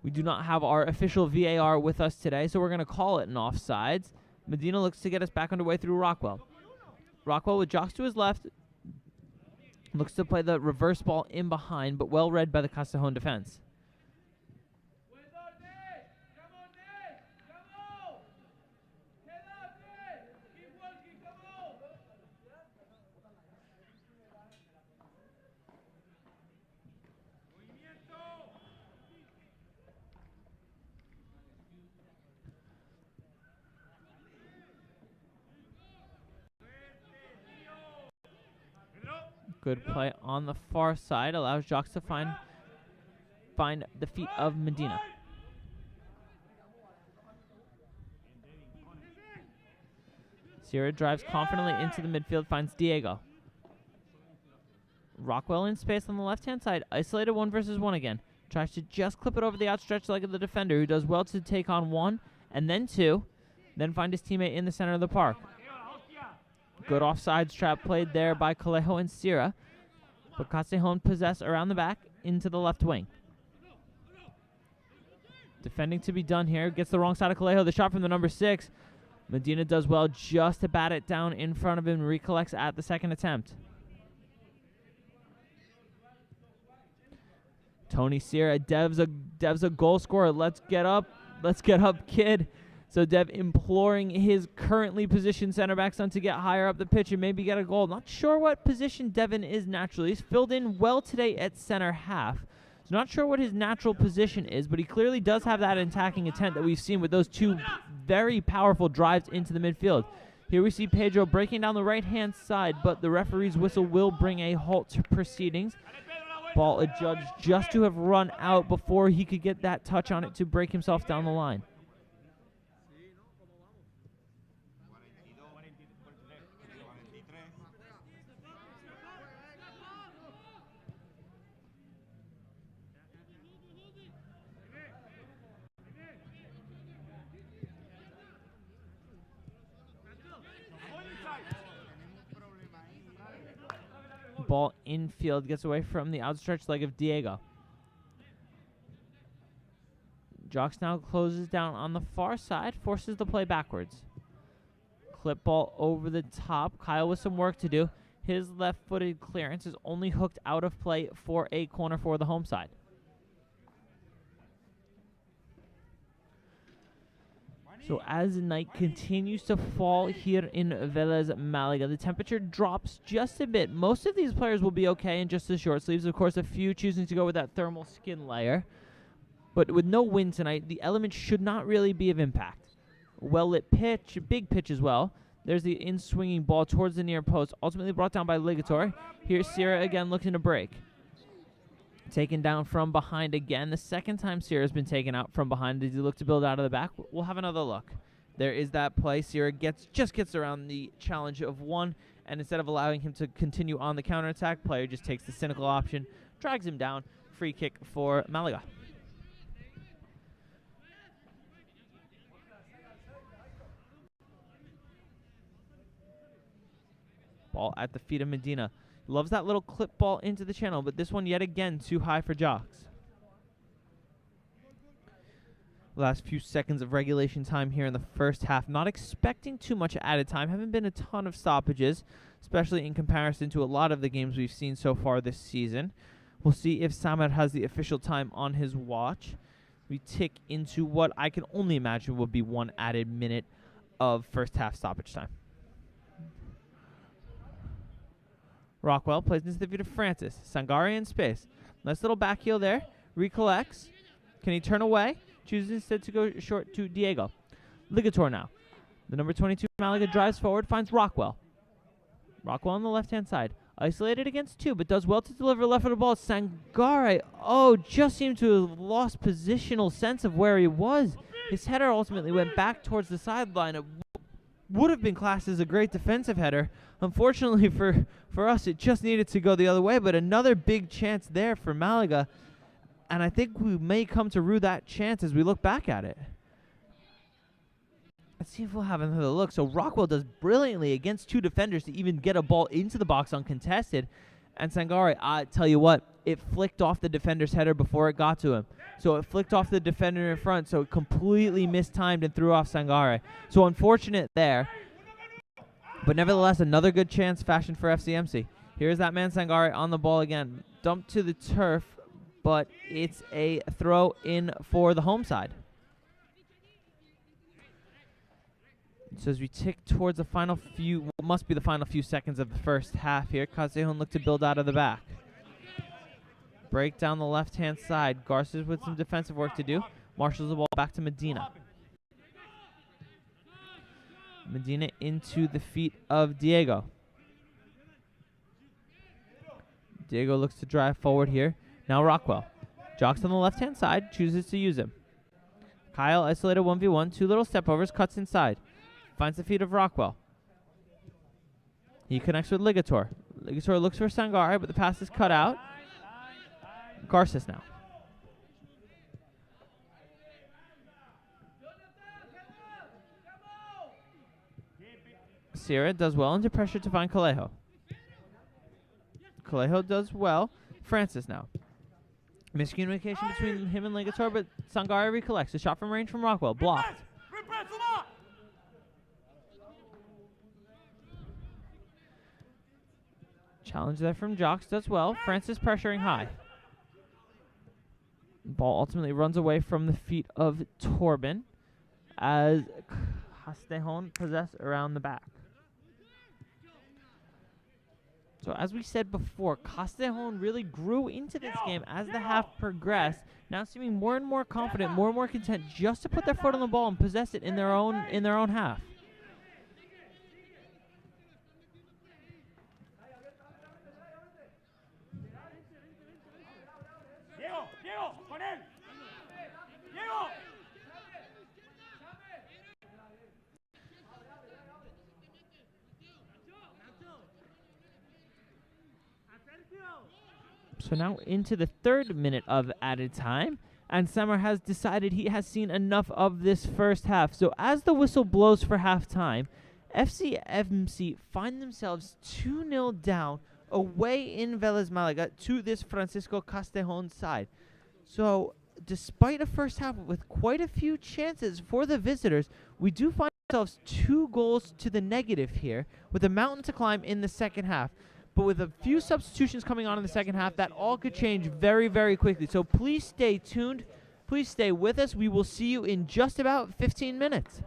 We do not have our official VAR with us today, so we're going to call it an offsides. Medina looks to get us back underway through Rockwell. Rockwell with Jox to his left. Looks to play the reverse ball in behind, but well read by the Castejon defense. Good play on the far side. Allows Jox to find the feet of Medina. Sierra drives confidently into the midfield, finds Diego. Rockwell in space on the left-hand side. Isolated 1 versus 1 again. Tries to just clip it over the outstretched leg of the defender, who does well to take on 1 and then 2. Then find his teammate in the center of the park. Good offsides trap played there by Coelho and Sierra. But Castejon possess around the back into the left wing. Defending to be done here. Gets the wrong side of Coelho. The shot from the number 6. Medina does well just to bat it down in front of him. Recollects at the second attempt. Tony Sierra. Dev's a goal scorer. Let's get up. Let's get up, kid. So Dev imploring his currently positioned center back son to get higher up the pitch and maybe get a goal. Not sure what position Devin is naturally. He's filled in well today at center half. So not sure what his natural position is, but he clearly does have that attacking intent that we've seen with those 2 very powerful drives into the midfield. Here we see Pedro breaking down the right-hand side, but the referee's whistle will bring a halt to proceedings. Ball adjudged just to have run out before he could get that touch on it to break himself down the line. Ball infield, gets away from the outstretched leg of Diego. Jox now closes down on the far side, forces the play backwards. Clip ball over the top. Kyle with some work to do. His left-footed clearance is only hooked out of play for a corner for the home side. So as the night continues to fall here in Vélez Malaga, the temperature drops just a bit. Most of these players will be okay in just the short sleeves. Of course, a few choosing to go with that thermal skin layer. But with no wind tonight, the element should not really be of impact. Well-lit pitch, big pitch as well. There's the in-swinging ball towards the near post, ultimately brought down by Ligator. Here's Sierra again looking to break. Taken down from behind again. The second time Sierra's been taken out from behind. Did he look to build out of the back? We'll have another look. There is that play. Sierra just gets around the challenge of one, and instead of allowing him to continue on the counterattack, player just takes the cynical option, drags him down. Free kick for Malaga. Ball at the feet of Medina. Loves that little clip ball into the channel, but this one yet again too high for Jocks. Last few seconds of regulation time here in the first half. Not expecting too much added time. Haven't been a ton of stoppages, especially in comparison to a lot of the games we've seen so far this season. We'll see if Samer has the official time on his watch. We tick into what I can only imagine would be one added minute of first half stoppage time. Rockwell plays into the feet of Francis. Sangare in space. Nice little back heel there. Recollects. Can he turn away? Chooses instead to go short to Diego. Ligator now. The number 22 Malaga drives forward, finds Rockwell. Rockwell on the left-hand side. Isolated against two, but does well to deliver left of the ball. Sangare, just seemed to have lost positional sense of where he was. His header ultimately went back towards the sideline. It would have been classed as a great defensive header. Unfortunately for us, it just needed to go the other way, but another big chance there for Malaga, and I think we may come to rue that chance as we look back at it. Let's see if we'll have another look. So Rockwell does brilliantly against two defenders to even get a ball into the box uncontested, and Sangare, I tell you what, it flicked off the defender's header before it got to him. So it flicked off the defender in front, so it completely mistimed and threw off Sangare. So unfortunate there. But nevertheless, another good chance fashioned for FCMC. Here's that man Sangare on the ball again. Dumped to the turf, but it's a throw in for the home side. So as we tick towards the final few, what must be the final few seconds of the first half here, Castejon look to build out of the back. Break down the left-hand side. Garces with some defensive work to do. Marshals the ball back to Medina. Medina into the feet of Diego. Diego looks to drive forward here. Now Rockwell. Jocks on the left-hand side, chooses to use him. Kyle isolated 1v1, two little stepovers, cuts inside. Finds the feet of Rockwell. He connects with Ligator. Ligator looks for Sangare, but the pass is cut out. Garces now. Sierra does well under pressure to find Castejon. Castejon does well. Francis now. Miscommunication between him and Ligator, but Sangare recollects. A shot from range from Rockwell. Blocked. Challenge there from Jocks. Does well. Francis pressuring high. Ball ultimately runs away from the feet of Torben as Castejon possess around the back. So as we said before, Castejon really grew into this game as the half progressed, now seeming more and more confident, more and more content just to put their foot on the ball and possess it in their own half. Diego, con él. Diego. So now into the third minute of added time, and Samer has decided he has seen enough of this first half. So as the whistle blows for halftime, FCMC find themselves 2-0 down away in Vélez Malaga to this Francisco Castejon side. So despite a first half with quite a few chances for the visitors, we do find ourselves 2 goals to the negative here with a mountain to climb in the second half. But with a few substitutions coming on in the second half, that all could change very, very quickly. So please stay tuned. Please stay with us. We will see you in just about 15 minutes.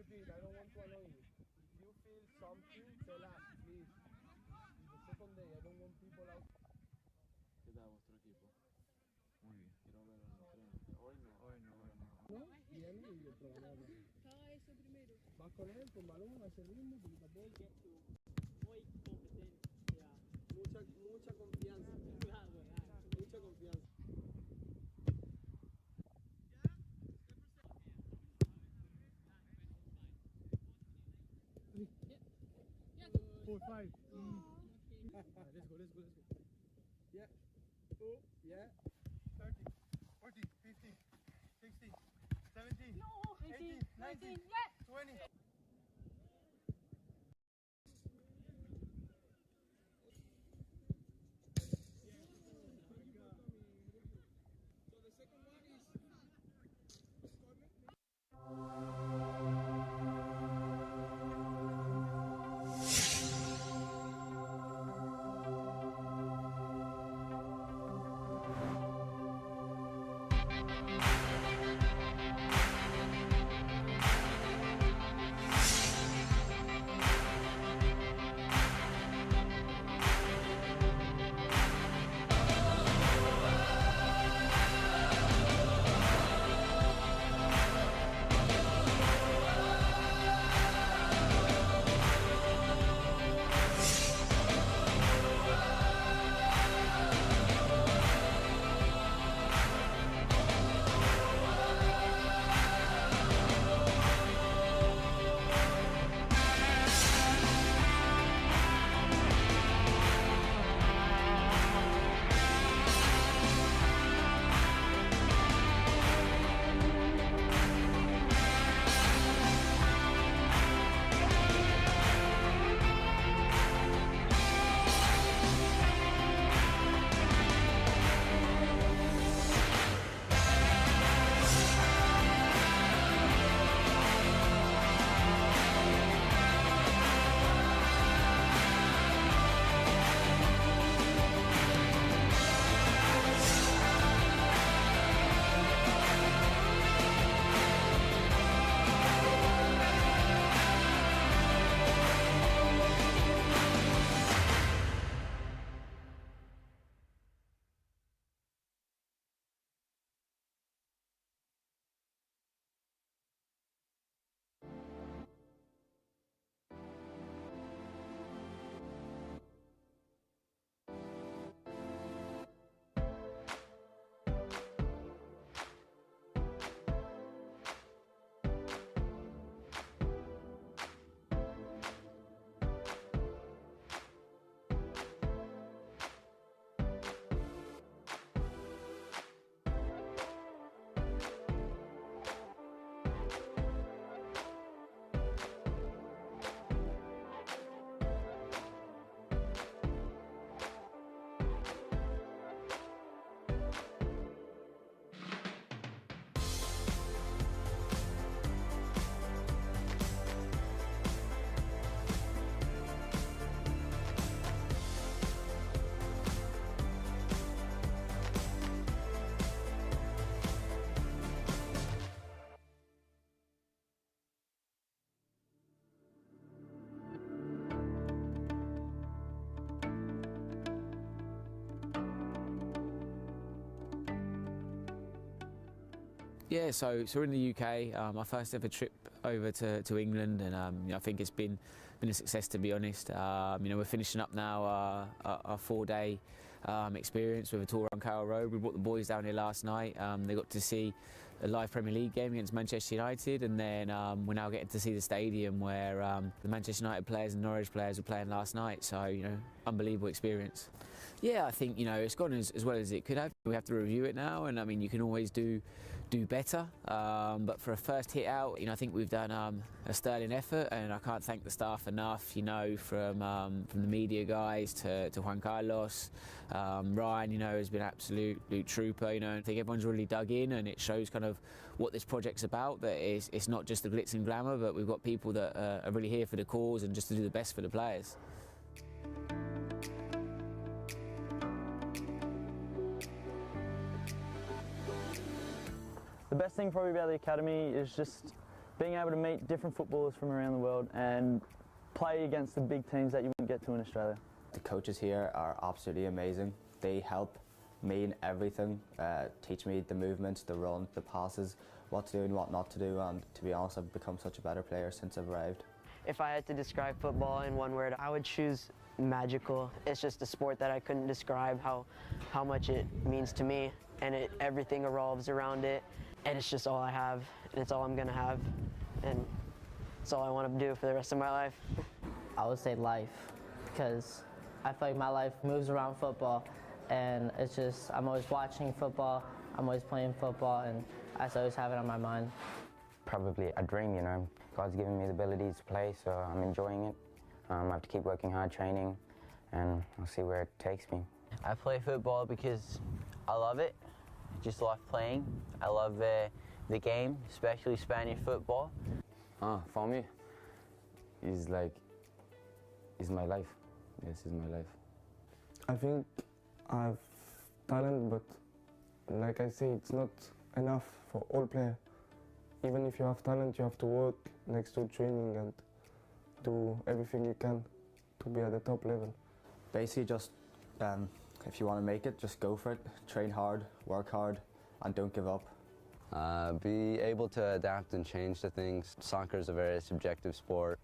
repeat, I don't want to annoy you. If you feel something, tell us, please. It's the second day, I don't want people out. ¿Qué tal vuestro equipo? Muy bien. Quiero ver el entreno. Hoy no. ¿No? Bien, y el programa. Haga eso primero. Vas con él, con balón, a ese ritmo, poquito a poco. Muy competencia. Mucha confianza. Mucha confianza. 4, 5. Let's go. Yeah. 2, yeah. 30, 40, 50, 60, 70, No. 18, 19, Yes. 20. Yeah, so we're in the UK. Our first ever trip over to England, and I think it's been a success, to be honest. We're finishing up now our 4-day experience with a tour around Carroll Road. We brought the boys down here last night. They got to see a live Premier League game against Manchester United, and then we're now getting to see the stadium where the Manchester United players and Norwich players were playing last night. So unbelievable experience. Yeah, I think it's gone as well as it could have. We have to review it now, and I mean you can always do better. But for a first hit out, I think we've done a sterling effort, and I can't thank the staff enough. From the media guys to Juan Carlos, Ryan. Has been an absolute trooper. I think everyone's really dug in, and it shows kind of what this project's about. That it's not just the glitz and glamour, but we've got people that are really here for the cause and just to do the best for the players. The best thing probably about the academy is just being able to meet different footballers from around the world and play against the big teams that you wouldn't get to in Australia. The coaches here are absolutely amazing. They help me in everything, teach me the movements, the run, the passes, what to do and what not to do, and to be honest, I've become such a better player since I've arrived. If I had to describe football in one word, I would choose magical. It's just a sport that I couldn't describe how much it means to me, and everything revolves around it. And it's just all I have, and it's all I'm gonna have, and it's all I want to do for the rest of my life. I would say life, because I feel like my life moves around football, and it's just, I'm always watching football, I'm always playing football, and I always have it on my mind. Probably a dream, God's given me the ability to play, so I'm enjoying it. I have to keep working hard, training, and I'll see where it takes me. I play football because I love it. Just love playing. I love the game, especially Spanish football. For me, it's my life. This is my life. I think I have talent, but like I say, it's not enough for all players. Even if you have talent, you have to work next to training and do everything you can to be at the top level. Basically just, if you want to make it, just go for it. Train hard, work hard, and don't give up. Be able to adapt and change to things. Soccer is a very subjective sport,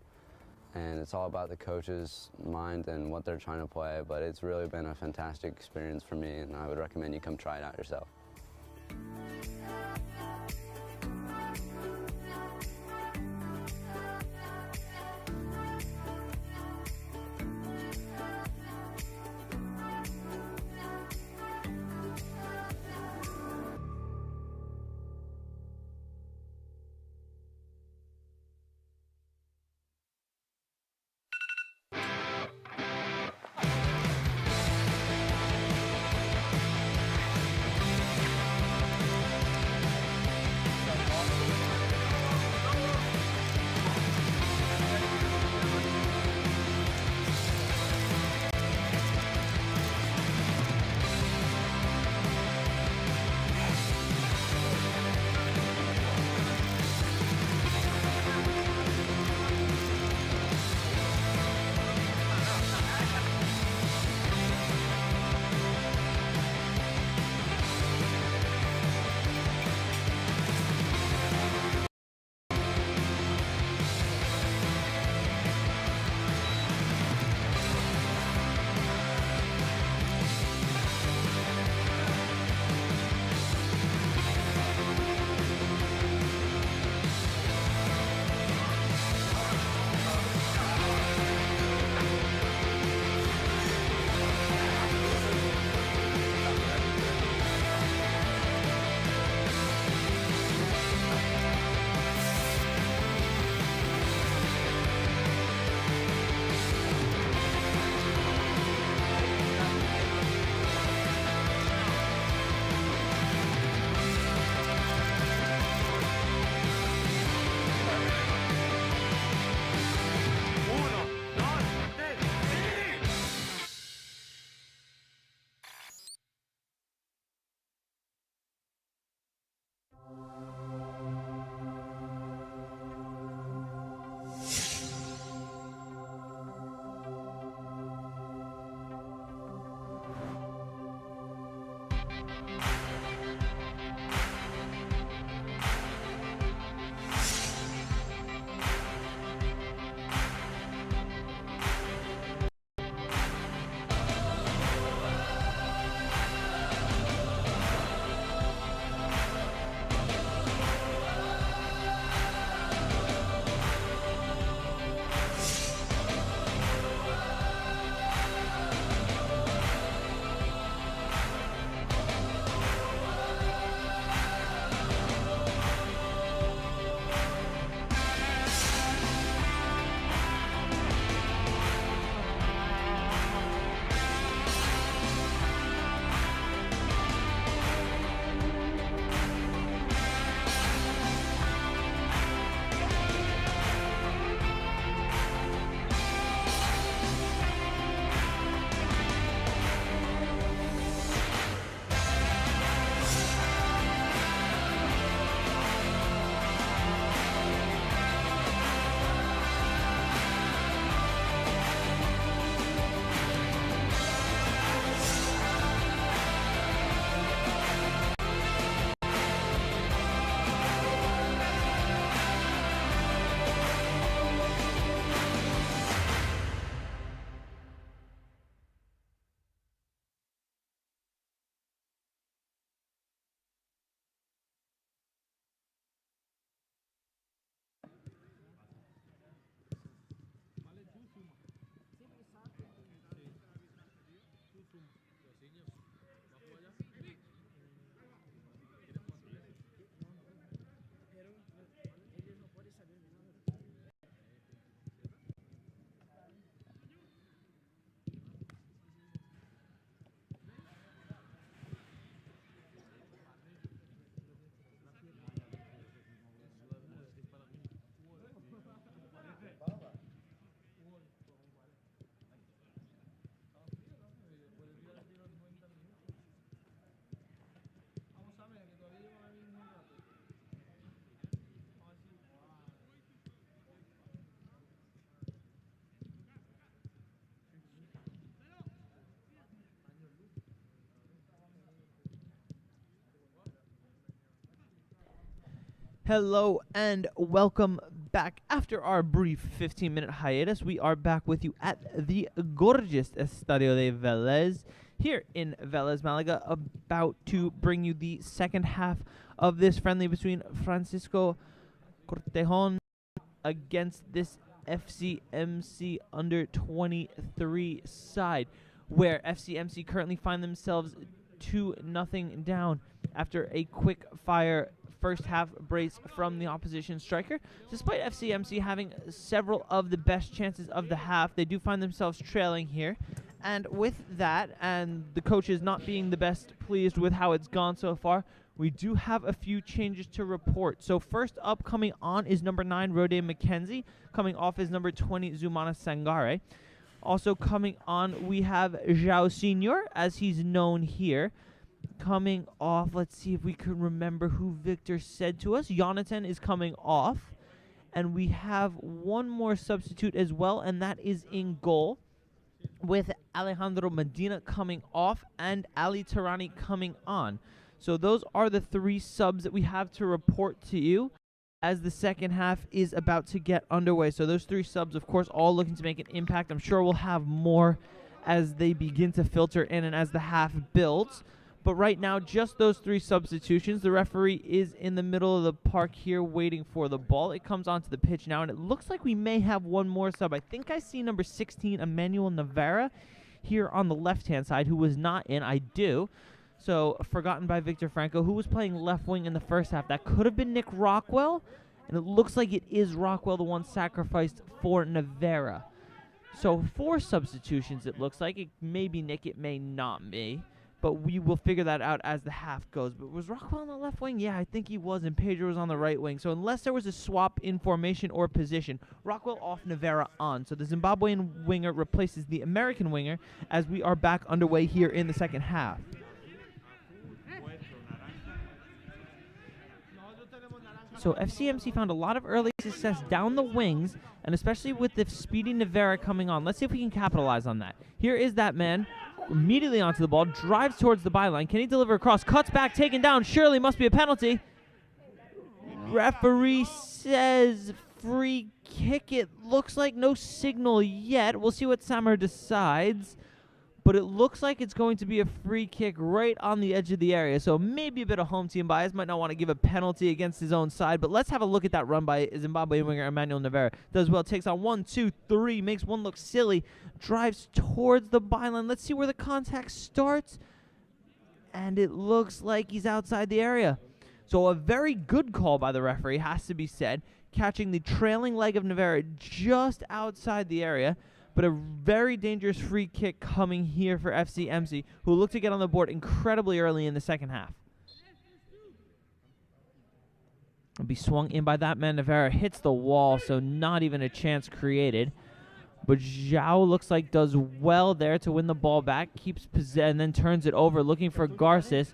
and it's all about the coach's mind and what they're trying to play, but it's really been a fantastic experience for me, and I would recommend you come try it out yourself. Hello and welcome back. After our brief 15-minute hiatus, we are back with you at the gorgeous Estadio de Vélez here in Vélez, Malaga, about to bring you the second half of this friendly between Francisco Castejon against this FCMC under 23 side, where FCMC currently find themselves 2-0 down after a quick fire first half brace from the opposition striker. Despite FCMC having several of the best chances of the half, they do find themselves trailing here. And with that, and the coaches not being the best pleased with how it's gone so far, we do have a few changes to report. So first up, coming on is number 9, Rode McKenzie. Coming off is number 20, Zumana Sangare. Also coming on, we have João Senior, as he's known here. Coming off, let's see if we can remember who Victor said to us. Jonathan is coming off. And we have one more substitute as well, and that is in goal, with Alejandro Medina coming off and Ali Tarani coming on. So those are the 3 subs that we have to report to you as the second half is about to get underway. So those 3 subs, of course, all looking to make an impact. I'm sure we'll have more as they begin to filter in and as the half builds. But right now, just those 3 substitutions. The referee is in the middle of the park here waiting for the ball. It comes onto the pitch now, and it looks like we may have one more sub. I think I see number 16, Emmanuel Navarra, here on the left-hand side, who was not in. I do. So, forgotten by Victor Franco, who was playing left wing in the first half. That could have been Nick Rockwell, and it looks like it is Rockwell, the one sacrificed for Navarra. So, 4 substitutions, it looks like. It may be Nick, it may not be. But we will figure that out as the half goes. But was Rockwell on the left wing? Yeah, I think he was, and Pedro was on the right wing. So unless there was a swap in formation or position, Rockwell off, Navarra on. So the Zimbabwean winger replaces the American winger as we are back underway here in the second half. So FCMC found a lot of early success down the wings, and especially with the speedy Navarra coming on. Let's see if we can capitalize on that. Here is that man. Immediately onto the ball, drives towards the byline. Can he deliver across? Cuts back, taken down. Surely must be a penalty. Referee says free kick. It looks like no signal yet. We'll see what Samar decides. But it looks like it's going to be a free kick right on the edge of the area. So maybe a bit of home team bias. Might not want to give a penalty against his own side. But let's have a look at that run by Zimbabwe winger Emmanuel Navarra. Does well. Takes on 1, 2, 3. Makes one look silly. Drives towards the byline. Let's see where the contact starts. And it looks like he's outside the area. So a very good call by the referee, has to be said. Catching the trailing leg of Navarra just outside the area. But a very dangerous free kick coming here for FCMC, who look to get on the board incredibly early in the second half. It'll be swung in by that man. Navarra hits the wall, so not even a chance created. But João looks like does well there to win the ball back. Keeps possession and then turns it over, looking for Garces.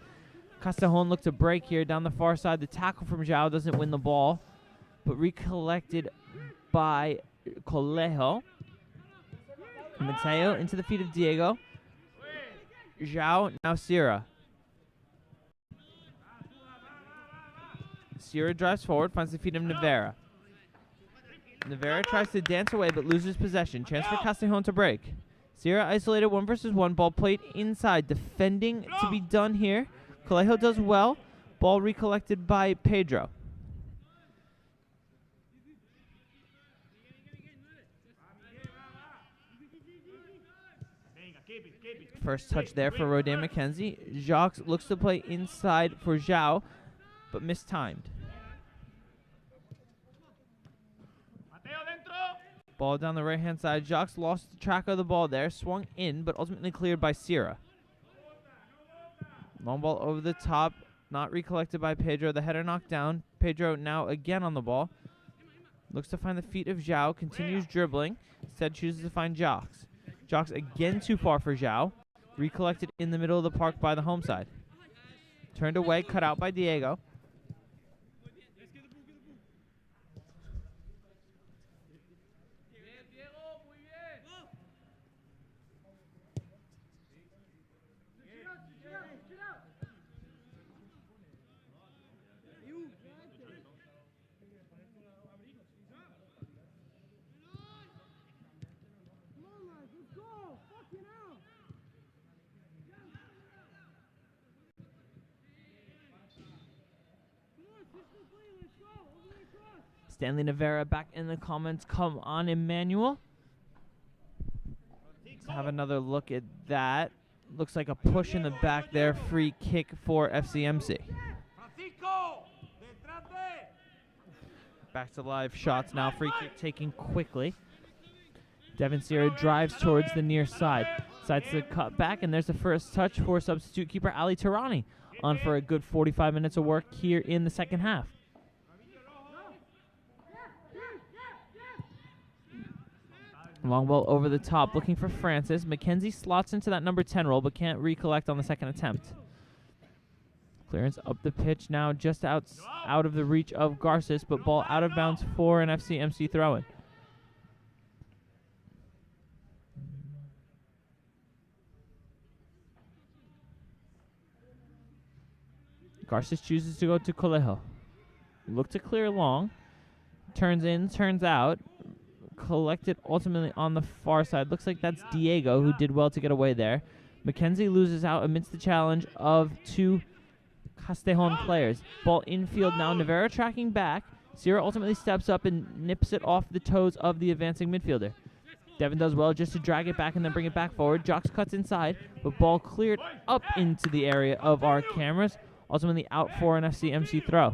Castejon looked to break here down the far side. The tackle from João doesn't win the ball, but recollected by Colejo. Mateo into the feet of Diego. João, now Sierra. Sierra drives forward, finds the feet of Navarra. Navarra tries to dance away but loses possession. Chance for Castejon to break. Sierra isolated 1 versus 1. Ball played inside. Defending to be done here. Colejo does well. Ball recollected by Pedro. First touch there for Rode McKenzie. Jacques looks to play inside for João, but mistimed. Ball down the right-hand side. Jacques lost track of the ball there. Swung in, but ultimately cleared by Sierra. Long ball over the top. Not recollected by Pedro. The header knocked down. Pedro now again on the ball. Looks to find the feet of João. Continues dribbling. Instead chooses to find Jacques. Jacques again too far for João. Recollected in the middle of the park by the home side. Turned away, cut out by Diego. Stanley Navera back in the comments. Come on, Emmanuel. Let's have another look at that. Looks like a push in the back there. Free kick for FCMC. Back to live shots now. Free kick taken quickly. Devin Sierra drives towards the near side. Decides to cut back, and there's the first touch for substitute keeper Ali Tirani. On for a good 45 minutes of work here in the second half. Long ball over the top, looking for Francis. McKenzie slots into that number 10 role, but can't recollect on the second attempt. Clearance up the pitch now, just out of the reach of Garces, but ball out of bounds for an FCMC throw-in. Garces chooses to go to Colejo. Look to clear long. Turns in, turns out. Collected ultimately on the far side. Looks like that's Diego who did well to get away there. McKenzie loses out amidst the challenge of two Castejon players. Ball infield now. Navera tracking back. Sierra ultimately steps up and nips it off the toes of the advancing midfielder. Devin does well just to drag it back and then bring it back forward. Jocks cuts inside, but ball cleared up into the area of our cameras. Ultimately out for an FCMC throw.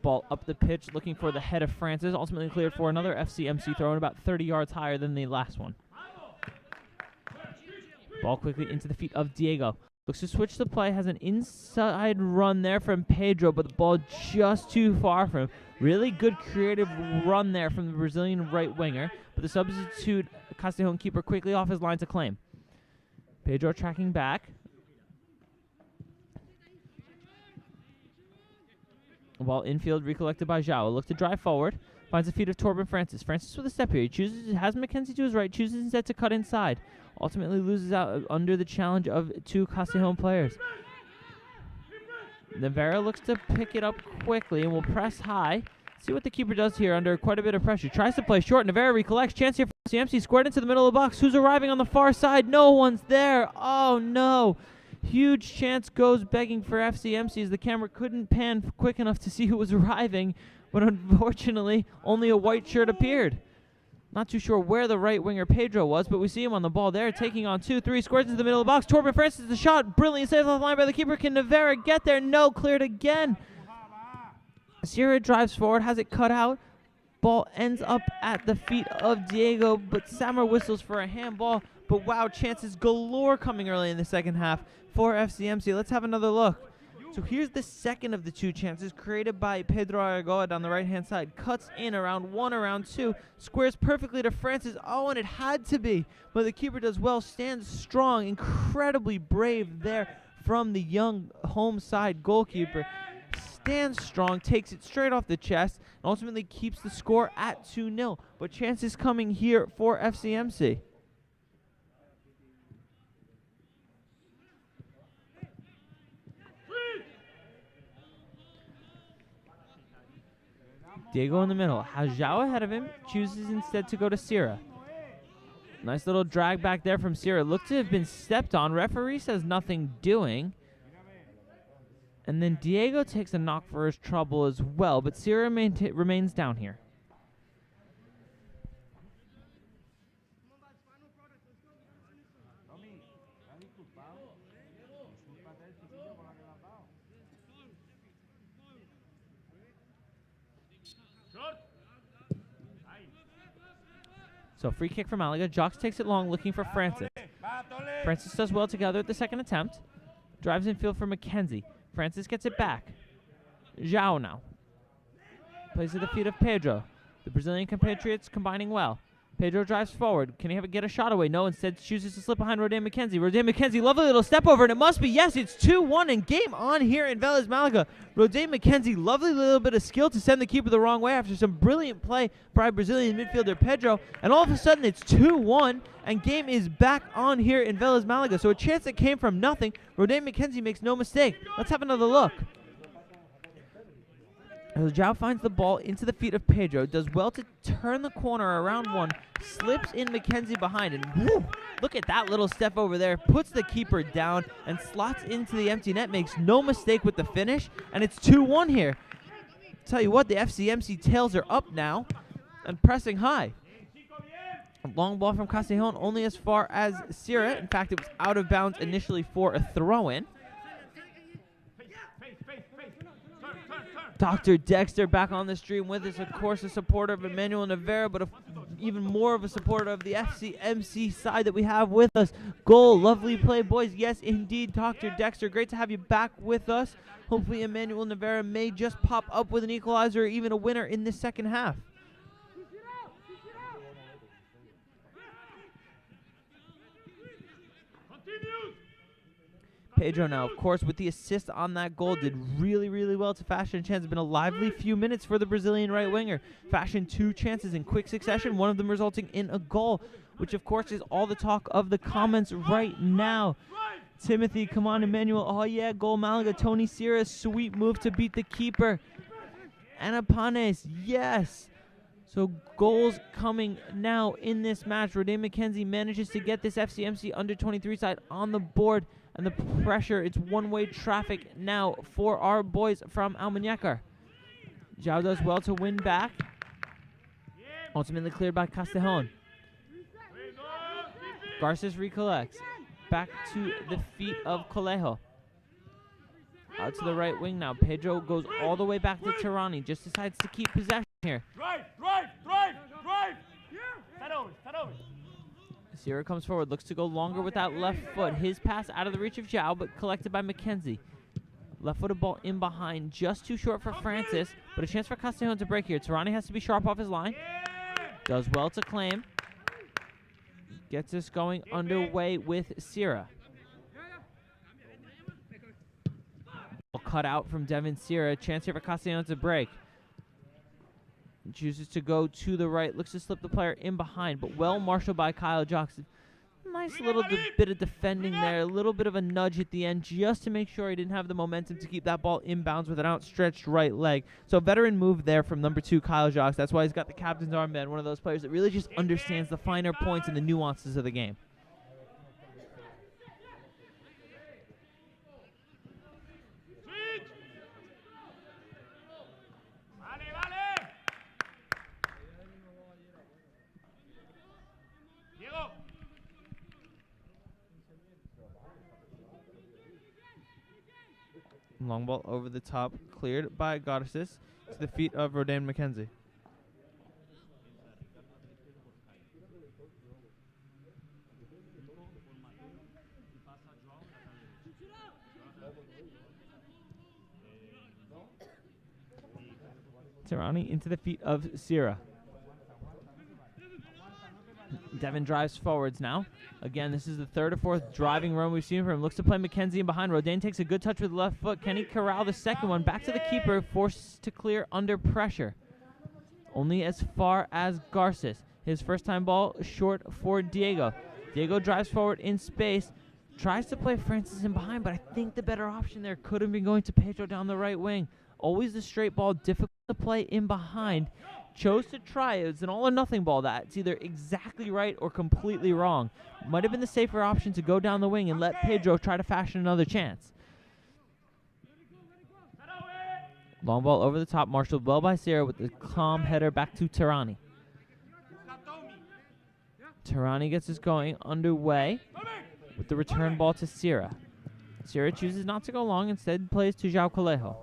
Ball up the pitch, looking for the head of Francis. Ultimately cleared for another FCMC throw, and about 30 yards higher than the last one. Ball quickly into the feet of Diego. Looks to switch the play, has an inside run there from Pedro, but the ball just too far from him. Really good creative run there from the Brazilian right winger, but the substitute Castejon keeper quickly off his line to claim. Pedro tracking back. Ball infield recollected by João. Look to drive forward. Finds the feet of Torben Francis. Francis with a step here. He has McKenzie to his right. Chooses instead to cut inside. Ultimately loses out under the challenge of two Castejon players. Navera looks to pick it up quickly and will press high. See what the keeper does here under quite a bit of pressure. Tries to play short. Navera recollects. Chance here for CMC. Squared into the middle of the box. Who's arriving on the far side? No one's there. Oh, no. Huge chance goes begging for FCMC as the camera couldn't pan quick enough to see who was arriving, but unfortunately only a white shirt appeared. Not too sure where the right winger Pedro was, but we see him on the ball there, taking on 2-3, squares into the middle of the box. Torben Francis, the shot, brilliantly saved off the line by the keeper. Can Navera get there? No, cleared again. Sierra drives forward, has it cut out. Ball ends up at the feet of Diego, but Sammer whistles for a handball. But wow, chances galore coming early in the second half for FCMC. Let's have another look. So here's the second of the two chances created by Pedro Aragoa down the right-hand side. Cuts in around one, around two. Squares perfectly to Francis. Oh, and it had to be. But the keeper does well. Stands strong. Incredibly brave there from the young home side goalkeeper. Stands strong. Takes it straight off the chest. And ultimately keeps the score at 2-0. But chances coming here for FCMC. Diego in the middle. Has João ahead of him. Chooses instead to go to Sierra. Nice little drag back there from Sierra. Looked to have been stepped on. Referee says nothing doing. And then Diego takes a knock for his trouble as well. But Sierra remains down here. So free kick for Malaga. Jocks takes it long, looking for Francis. Francis does well together at the second attempt. Drives infield for McKenzie. Francis gets it back. João now. Plays at the feet of Pedro. The Brazilian compatriots combining well. Pedro drives forward. Can he get a shot away? No, instead chooses to slip behind Rodan McKenzie. Rodan McKenzie, lovely little step over, and it must be, yes, it's 2-1 and game on here in Vélez Malaga. Rodan McKenzie, lovely little bit of skill to send the keeper the wrong way after some brilliant play by Brazilian midfielder Pedro, and all of a sudden it's 2-1 and game is back on here in Vélez Malaga. So a chance that came from nothing. Rodan McKenzie makes no mistake. Let's have another look. As Zhao finds the ball into the feet of Pedro, does well to turn the corner around one, slips in Mackenzie behind, and whoo, look at that little step over there, puts the keeper down and slots into the empty net, makes no mistake with the finish, and it's 2-1 here. Tell you what, the FCMC tails are up now and pressing high. A long ball from Castejon only as far as Sierra. In fact, it was out of bounds initially for a throw-in. Dr. Dexter back on the stream with us, of course, a supporter of Emmanuel Navarra, but even more of a supporter of the FCMC side that we have with us. Goal, lovely play, boys. Yes, indeed, Dr. Dexter, great to have you back with us. Hopefully Emmanuel Navarra may just pop up with an equalizer or even a winner in this second half. Pedro now, of course, with the assist on that goal, did really, really well to fashion a chance. It's been a lively few minutes for the Brazilian right winger. Fashioned 2 chances in quick succession, one of them resulting in a goal, which, of course, is all the talk of the comments right now. Timothy, come on, Emmanuel. Oh, yeah, goal Malaga. Tony Sierra, sweet move to beat the keeper. Anapanes, yes. So goals coming now in this match. Rodin McKenzie manages to get this FCMC under-23 side on the board. And the pressure, it's one-way traffic now for our boys from Almun. Zhao does well to win back. Ultimately cleared by Castejon. Garces recollects. Back to the feet of Colejo. Out to the right wing now. Pedro goes all the way back to Tirani. Just decides to keep possession here. Drive! Start over. Sierra comes forward, looks to go longer with that left foot. His pass out of the reach of Zhao, but collected by McKenzie. Left-footed ball in behind, just too short for Francis, but a chance for Castejon to break here. Tirani has to be sharp off his line. Does well to claim. Gets us going underway with Sierra. Cut out from Devin Sierra. Chance here for Castejon to break. Chooses to go to the right, looks to slip the player in behind, but well marshaled by Kyle Jackson. Nice little bit of defending there, a little bit of a nudge at the end just to make sure he didn't have the momentum to keep that ball inbounds with an outstretched right leg. So veteran move there from number 2, Kyle Jacques. That's why he's got the captain's armband, one of those players that really just understands the finer points and the nuances of the game. Long ball over the top, cleared by Garces to the feet of Rodin McKenzie. Tirani into the feet of Sierra. Devin drives forwards now. Again, this is the 3rd or 4th driving run we've seen from him. Looks to play McKenzie in behind. Rodin takes a good touch with the left foot. Can he corral the second one? Back to the keeper, forced to clear under pressure. Only as far as Garces. His first time ball short for Diego. Diego drives forward in space. Tries to play Francis in behind, but I think the better option there could have been going to Pedro down the right wing. Always the straight ball, difficult to play in behind. Chose to try it. It's an all-or-nothing ball. That's either exactly right or completely wrong. Might have been the safer option to go down the wing and let Pedro try to fashion another chance. Long ball over the top, marshaled well by Sierra with the calm header back to Tirani. Tirani gets us going underway with the return ball to Sierra. Sierra chooses not to go long, instead plays to João Colejo.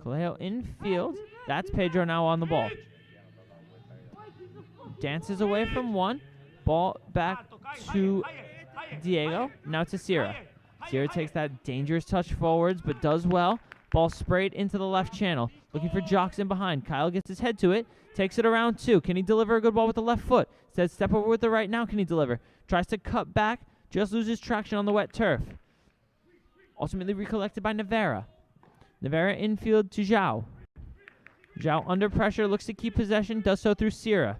Colejo infield. That's Pedro now on the ball. Dances away from one. Ball back to Diego. Now to Sierra. Sierra takes that dangerous touch forwards, but does well. Ball sprayed into the left channel. Looking for Jocks in behind. Kyle gets his head to it. Takes it around 2. Can he deliver a good ball with the left foot? Says step over with the right. Now can he deliver? Tries to cut back. Just loses traction on the wet turf. Ultimately recollected by Navarra. Navarra infield to Zhao. Zhao under pressure, looks to keep possession, does so through Sierra.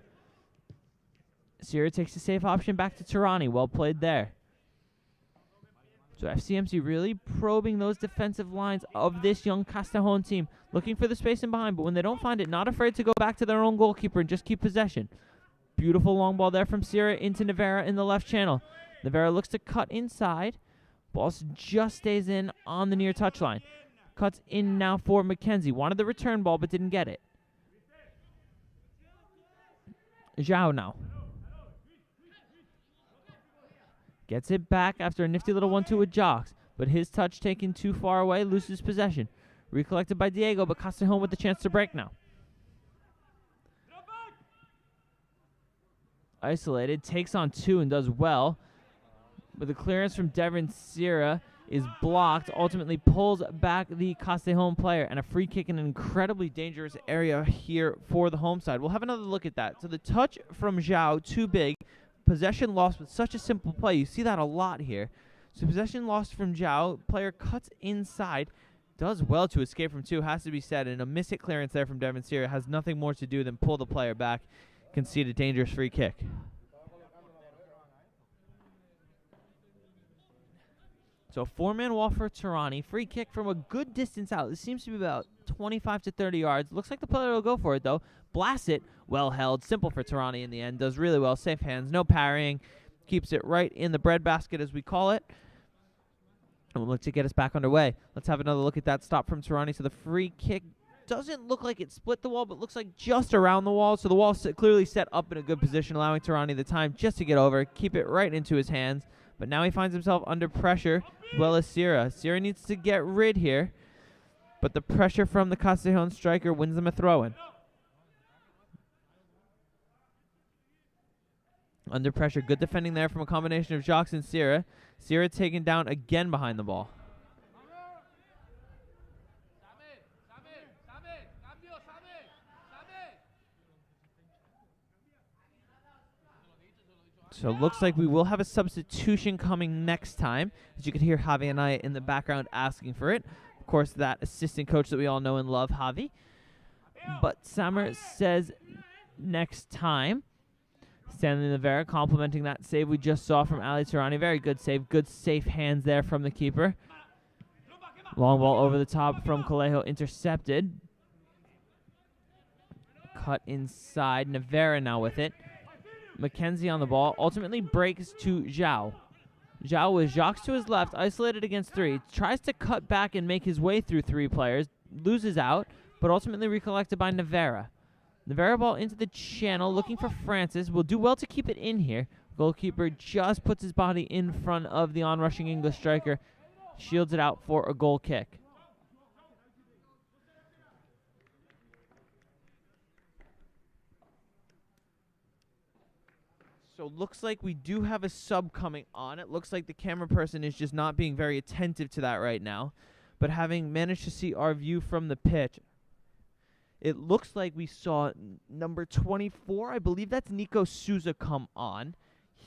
Sierra takes the safe option back to Tirani. Well played there. So FCMC really probing those defensive lines of this young Castejon team, looking for the space in behind, but when they don't find it, not afraid to go back to their own goalkeeper and just keep possession. Beautiful long ball there from Sierra into Navarra in the left channel. Navarra looks to cut inside. Ball just stays in on the near touchline. Cuts in now for McKenzie. Wanted the return ball, but didn't get it. Zhao now. Gets it back after a nifty little 1-2 with Jocks, but his touch taken too far away, loses possession. Recollected by Diego, but Castejon with the chance to break now. Isolated, takes on 2 and does well. But the clearance from Devin Sierra is blocked, ultimately pulls back the Castejon player, and a free kick in an incredibly dangerous area here for the home side. We'll have another look at that. So the touch from Zhao, too big. Possession lost with such a simple play. You see that a lot here. So possession lost from Zhao. Player cuts inside. Does well to escape from 2, has to be said. And a miss-hit clearance there from Devin Sierra has nothing more to do than pull the player back. Concede a dangerous free kick. So 4-man wall for Tirani. Free kick from a good distance out. This seems to be about 25 to 30 yards. Looks like the player will go for it, though. Blasts it. Well held. Simple for Tirani in the end. Does really well. Safe hands. No parrying. Keeps it right in the breadbasket, as we call it. And we'll look to get us back underway. Let's have another look at that stop from Tirani. So the free kick doesn't look like it split the wall, but looks like just around the wall. So the wall clearly set up in a good position, allowing Tirani the time just to get over. Keep it right into his hands. But now he finds himself under pressure, as well as Sierra. Sierra needs to get rid here, but the pressure from the Castejon striker wins them a throw-in. Under pressure, good defending there from a combination of Jacques and Sierra. Sierra taken down again behind the ball. So it looks like we will have a substitution coming next time. As you can hear Javi and I in the background asking for it. Of course, that assistant coach that we all know and love, Javi. But Sammer says next time. Stanley Navarra complimenting that save we just saw from Ali Tirani. Very good save. Good safe hands there from the keeper. Long ball over the top from Colejo, intercepted. Cut inside. Navarra now with it. McKenzie on the ball. Ultimately breaks to Zhao. Zhao with Jacques to his left, isolated against 3. Tries to cut back and make his way through 3 players. Loses out, but ultimately recollected by Navarra. Navarra ball into the channel, looking for Francis. Will do well to keep it in here. Goalkeeper just puts his body in front of the onrushing English striker. Shields it out for a goal kick. So looks like we do have a sub coming on. It looks like the camera person is just not being very attentive to that right now. But having managed to see our view from the pitch, it looks like we saw number 24. I believe that's Nico Souza come on.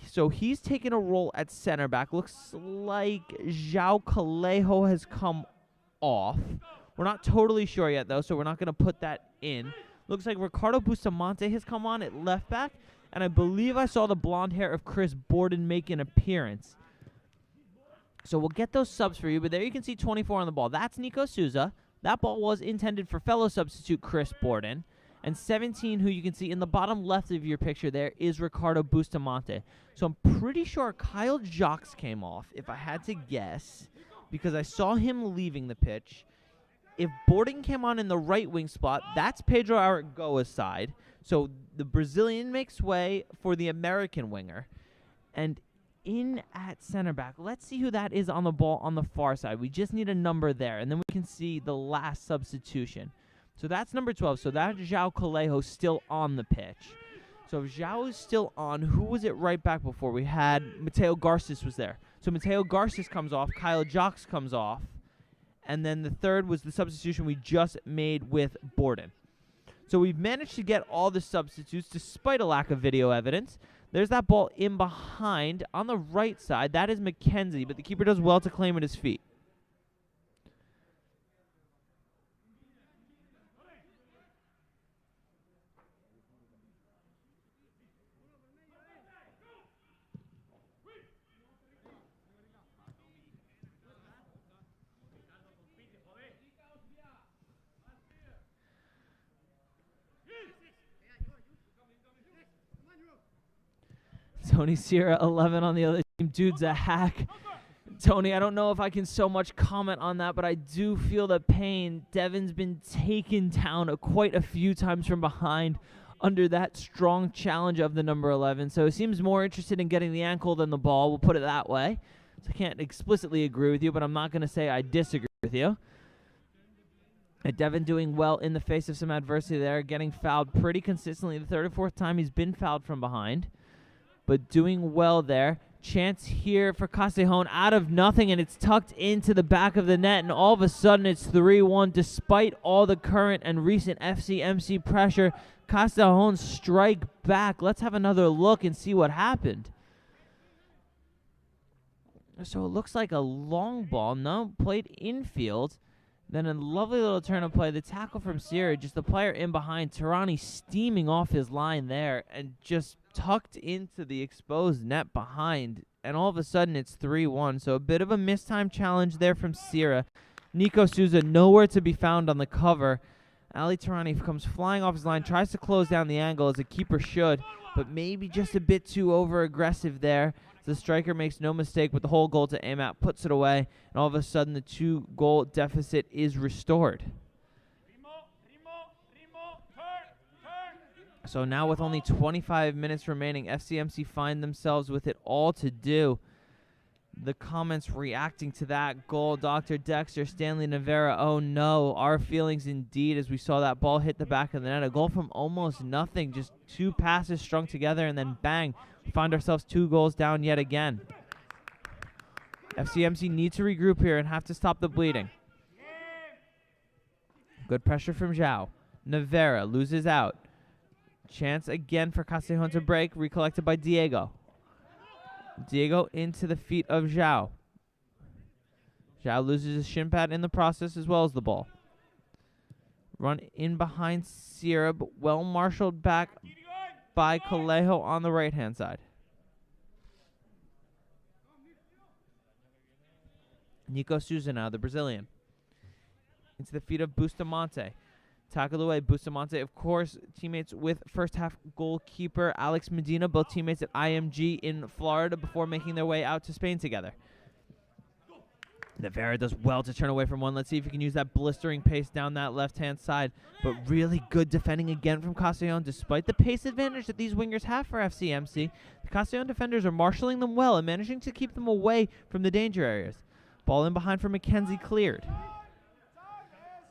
So he's taken a role at center back. Looks like João Colejo has come off. We're not totally sure yet, though, so we're not going to put that in. Looks like Ricardo Bustamante has come on at left back. And I believe I saw the blonde hair of Chris Borden make an appearance. So we'll get those subs for you. But there you can see 24 on the ball. That's Nico Souza. That ball was intended for fellow substitute Chris Borden. And 17, who you can see in the bottom left of your picture there, is Ricardo Bustamante. So I'm pretty sure Kyle Jocks came off, if I had to guess, because I saw him leaving the pitch. If Borden came on in the right wing spot, that's Pedro Aragoa's side. So the Brazilian makes way for the American winger. And in at center back, let's see who that is on the ball on the far side. We just need a number there, and then we can see the last substitution. So that's number 12. So that's João Colejo still on the pitch. So if João is still on, who was it right back before? We had Mateo Garces was there. So Mateo Garces comes off, Kyle Jocks comes off, and then the third was the substitution we just made with Borden. So we've managed to get all the substitutes despite a lack of video evidence. There's that ball in behind on the right side. That is McKenzie, but the keeper does well to claim at his feet. Tony Sierra, 11 on the other team. Dude's a hack. Tony, I don't know if I can so much comment on that, but I do feel the pain. Devin's been taken down quite a few times from behind under that strong challenge of the number 11. So he seems more interested in getting the ankle than the ball. We'll put it that way. So I can't explicitly agree with you, but I'm not going to say I disagree with you. Devin doing well in the face of some adversity there, getting fouled pretty consistently. The third or fourth time he's been fouled from behind, but doing well there. Chance here for Castejon out of nothing, and it's tucked into the back of the net, and all of a sudden it's 3-1. Despite all the current and recent FCMC pressure, Castejon strike back. Let's have another look and see what happened. So it looks like a long ball. No, played infield. Then a lovely little turn of play. The tackle from Sierra, just the player in behind. Tirani steaming off his line there and just tucked into the exposed net behind. And all of a sudden, it's 3-1. So a bit of a mistime challenge there from Sierra. Nico Souza nowhere to be found on the cover. Ali Tirani comes flying off his line, tries to close down the angle as a keeper should, but maybe just a bit too over-aggressive there. The striker makes no mistake with the whole goal to aim at, puts it away, and all of a sudden the 2-goal deficit is restored. So now with only 25 minutes remaining, FCMC find themselves with it all to do. The comments reacting to that goal, Dr. Dexter, Stanley Navarra, oh no, our feelings indeed as we saw that ball hit the back of the net. A goal from almost nothing, just 2 passes strung together, and then bang, we find ourselves 2 goals down yet again. FCMC need to regroup here and have to stop the bleeding. Good pressure from Zhao. Navarra loses out. Chance again for Castejon to break, recollected by Diego. Diego into the feet of Zhao. Zhao loses his shin pad in the process as well as the ball. Run in behind Sierra, but well marshaled back by Calejo on the right-hand side. Nico Souza now, the Brazilian. Into the feet of Bustamante. Tackled away. Bustamante, of course, teammates with first-half goalkeeper Alex Medina, both teammates at IMG in Florida before making their way out to Spain together. Navarra does well to turn away from one. Let's see if he can use that blistering pace down that left-hand side. But really good defending again from Castejon, despite the pace advantage that these wingers have for FCMC. The Castejon defenders are marshalling them well and managing to keep them away from the danger areas. Ball in behind for McKenzie, cleared.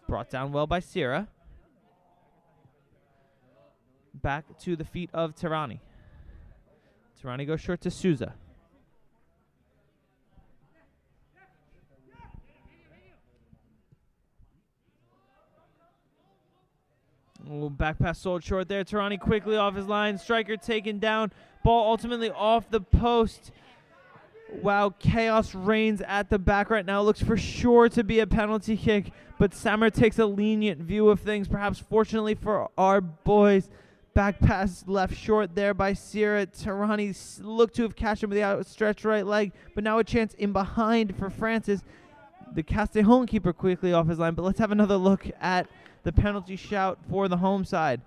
Brought down well by Sierra. Back to the feet of Tirani. Tirani goes short to Souza. Oh, back pass sold short there. Tirani quickly off his line. Striker taken down. Ball ultimately off the post. Wow, chaos reigns at the back right now. Looks for sure to be a penalty kick, but Sammer takes a lenient view of things, perhaps fortunately for our boys. Back pass left short there by Sierra. Tirani looked to have catched him with the outstretched right leg, but now a chance in behind for Francis. The Castejon keeper quickly off his line, but let's have another look at the penalty shout for the home side.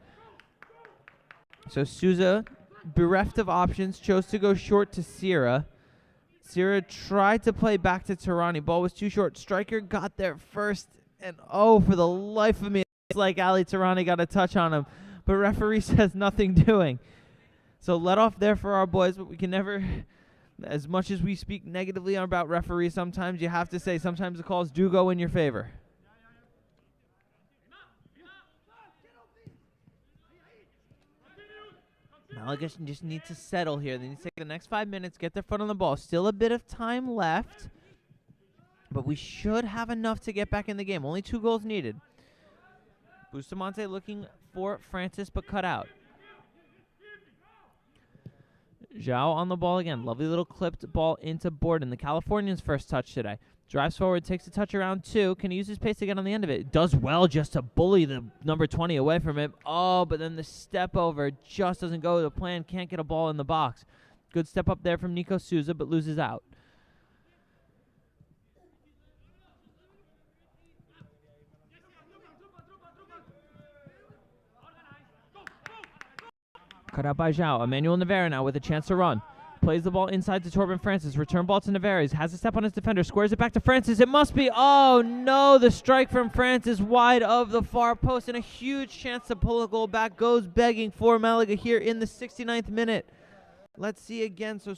So Souza, bereft of options, chose to go short to Sierra. Sierra tried to play back to Tirani. Ball was too short. Striker got there first, and oh, for the life of me, it's like Ali Tirani got a touch on him. But referee says nothing doing. So let off there for our boys, but we can never, as much as we speak negatively about referees, sometimes you have to say sometimes the calls do go in your favor. Malaga just need to settle here. They need to take the next 5 minutes, get their foot on the ball. Still a bit of time left, but we should have enough to get back in the game. Only 2 goals needed. Bustamante looking for Francis, but cut out. Zhao on the ball again. Lovely little clipped ball into Borden. The Californian's first touch today. Drives forward, takes a touch around 2. Can he use his pace to get on the end of it? Does well just to bully the number 20 away from him. Oh, but then the step over just doesn't go to the plan. Can't get a ball in the box. Good step up there from Nico Souza, but loses out. Cut out by Zhao. Emmanuel Navarra now with a chance to run. Plays the ball inside to Torben Francis. Return ball to Navarez. Has a step on his defender. Squares it back to Francis. It must be. Oh, no. The strike from Francis wide of the far post. And a huge chance to pull a goal back. Goes begging for Malaga here in the 69th minute. Let's see again. So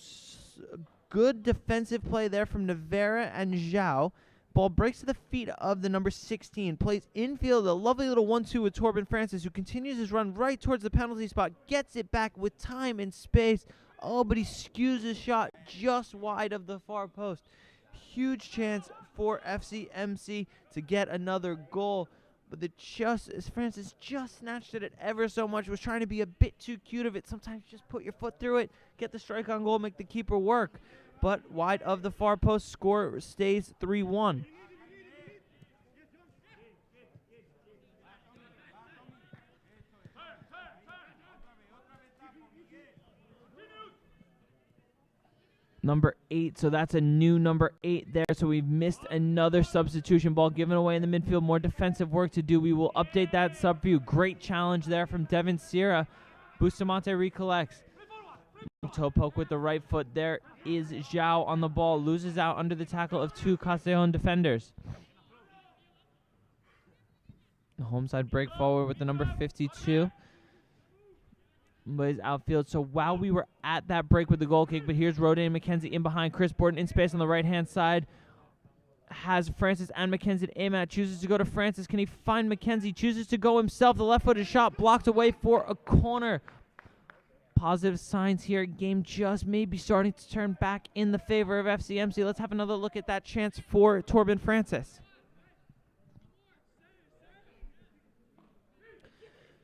good defensive play there from Navarra and Zhao. Ball breaks to the feet of the number 16. Plays infield. A lovely little 1-2 with Torben Francis, who continues his run right towards the penalty spot. Gets it back with time and space. Oh, but he skews his shot just wide of the far post. Huge chance for FCMC to get another goal. But Francis just snatched at it ever so much. Was trying to be a bit too cute of it. Sometimes just put your foot through it, get the strike on goal, make the keeper work. But wide of the far post, score stays 3-1. Number 8, so that's a new number 8 there. So we've missed another substitution. Ball given away in the midfield. More defensive work to do. We will update that sub view. Great challenge there from Devin Sierra. Bustamante recollects. Toe poke with the right foot. There is Zhao on the ball. Loses out under the tackle of 2 Castejon defenders. The home side break forward with the number 52. But his outfield. So while we were at that break with the goal kick, but here's Rodan and McKenzie in behind. Chris Borden in space on the right-hand side. Has Francis and McKenzie to aim at. Chooses to go to Francis. Can he find McKenzie? Chooses to go himself. The left-footed shot blocked away for a corner. Positive signs here. Game just maybe starting to turn back in the favor of FCMC. Let's have another look at that chance for Torben Francis.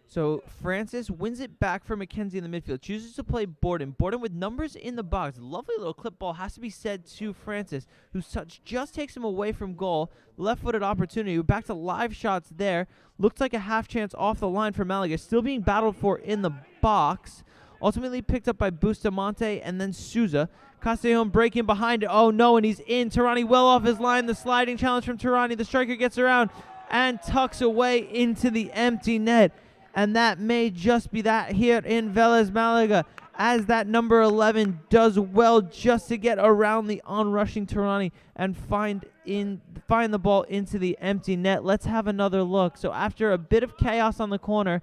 So Francis wins it back for McKenzie in the midfield. Chooses to play Borden. Borden with numbers in the box. Lovely little clip ball has to be said to Francis, whose touch just takes him away from goal. Left-footed opportunity. We're back to live shots there. Looked like a half chance off the line for Malaga. Still being battled for in the box. Ultimately picked up by Bustamante and then Souza. Castejon breaking behind it. Oh no, and he's in. Tirani well off his line. The sliding challenge from Tirani. The striker gets around and tucks away into the empty net. And that may just be that here in Vélez Malaga, as that number 11 does well just to get around the onrushing Tirani and find the ball into the empty net. Let's have another look. So after a bit of chaos on the corner,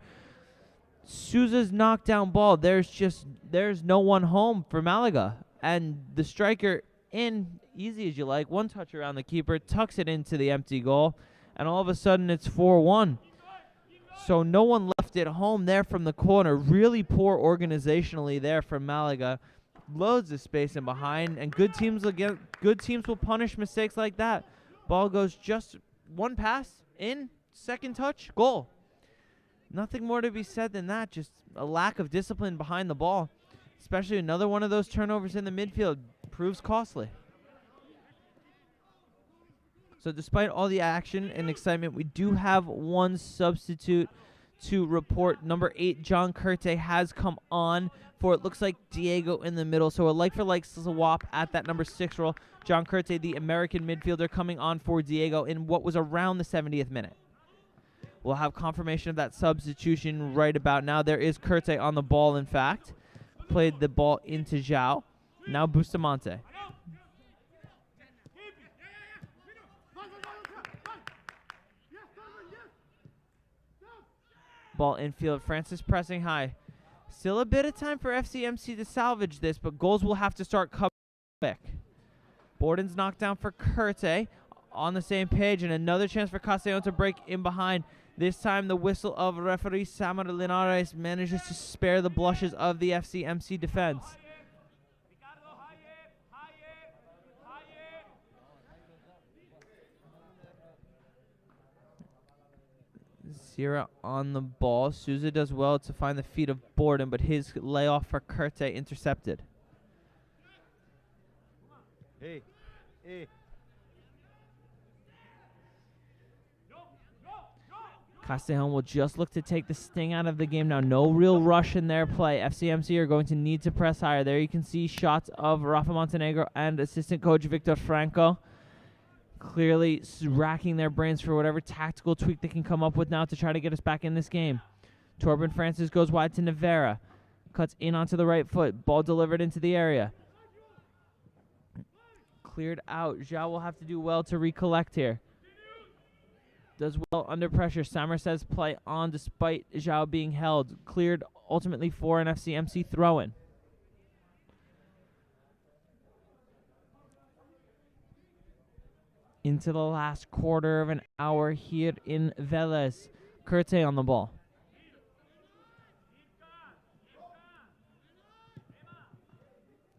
Souza's knockdown ball, there's no one home for Malaga. And the striker in, easy as you like, one touch around the keeper, tucks it into the empty goal, and all of a sudden it's 4-1. So no one left it home there from the corner. Really poor organizationally there from Malaga. Loads of space in behind, and good teams will punish mistakes like that. Ball goes just one pass in, second touch, goal. Nothing more to be said than that. Just a lack of discipline behind the ball. Especially another one of those turnovers in the midfield proves costly. So despite all the action and excitement, we do have one substitute to report. Number 8, John Curte, has come on for, it looks like, Diego in the middle. So a like-for-like swap at that number 6 role. John Curte, the American midfielder, coming on for Diego in what was around the 70th minute. We'll have confirmation of that substitution right about now. There is Curte on the ball, in fact. Played the ball into Zhao. Now Bustamante. Ball infield. Francis pressing high. Still a bit of time for FCMC to salvage this, but goals will have to start coming quick. Borden's knocked down for Curte on the same page, and another chance for Castejon to break in behind. This time the whistle of referee Samar Linares manages to spare the blushes of the FCMC defense. Sierra on the ball. Souza does well to find the feet of Borden, but his layoff for Curte intercepted. Hey. Castejon will just look to take the sting out of the game now. No real rush in their play. FCMC are going to need to press higher. There you can see shots of Rafa Montenegro and assistant coach Victor Franco. Clearly racking their brains for whatever tactical tweak they can come up with now to try to get us back in this game. Torben Francis goes wide to Navarra. Cuts in onto the right foot. Ball delivered into the area. cleared out. Zhao will have to do well to recollect here. Does well under pressure. Sammer says play on despite Zhao being held. Cleared ultimately for an FCMC throw-in. Into the last quarter of an hour here in Vélez. Curte on the ball.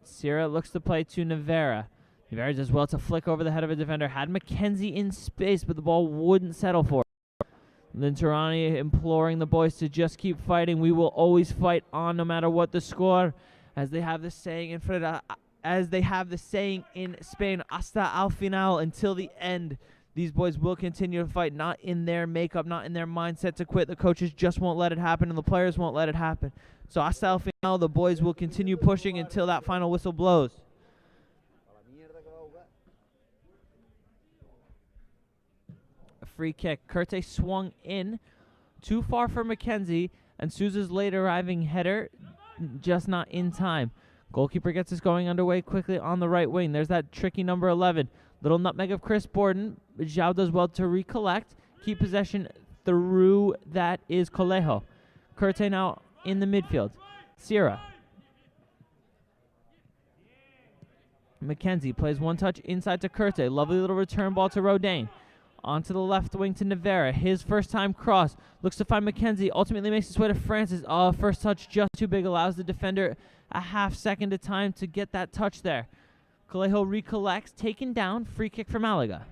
Sierra looks to play to Nevera. Nevera does well to flick over the head of a defender. Had McKenzie in space, but the ball wouldn't settle for it. Linterani imploring the boys to just keep fighting. We will always fight on no matter what the score. As they have the saying in Spain, hasta al final, until the end. These boys will continue to fight, not in their makeup, not in their mindset to quit. The coaches just won't let it happen, and the players won't let it happen. So hasta el final, the boys will continue pushing until that final whistle blows. A free kick. Curte swung in, too far for McKenzie, and Souza's late arriving header just not in time. Goalkeeper gets us going underway quickly on the right wing. There's that tricky number 11. Little nutmeg of Chris Borden. Zhao does well to recollect. Keep possession through that is Colejo. Curte now in the midfield. Sierra. McKenzie plays one touch inside to Curte. Lovely little return ball to Rodain. Onto the left wing to Nevera. His first time cross. Looks to find McKenzie. Ultimately makes his way to Francis. First touch just too big. Allows the defender a half second of time to get that touch there. Colejo recollects. Taken down. Free kick for Malaga.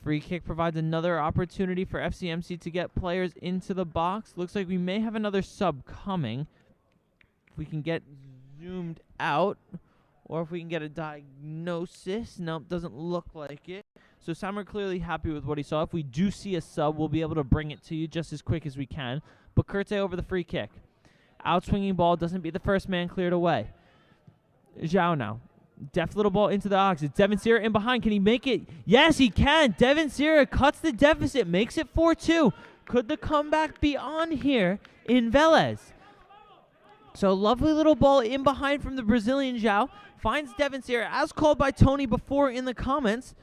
Free kick provides another opportunity for FCMC to get players into the box. Looks like we may have another sub coming. If we can get zoomed out, or if we can get a diagnosis. Nope, doesn't look like it. So Sammer clearly happy with what he saw. If we do see a sub, we'll be able to bring it to you just as quick as we can. But Curte over the free kick. Outswinging ball doesn't beat the first man cleared away. Zhao now. Deft little ball into the box. It's Devin Sierra in behind. Can he make it? Yes, he can. Devin Sierra cuts the deficit. Makes it 4-2. Could the comeback be on here in Vélez? So lovely little ball in behind from the Brazilian Zhao. Finds Devin Sierra, as called by Tony before in the comments.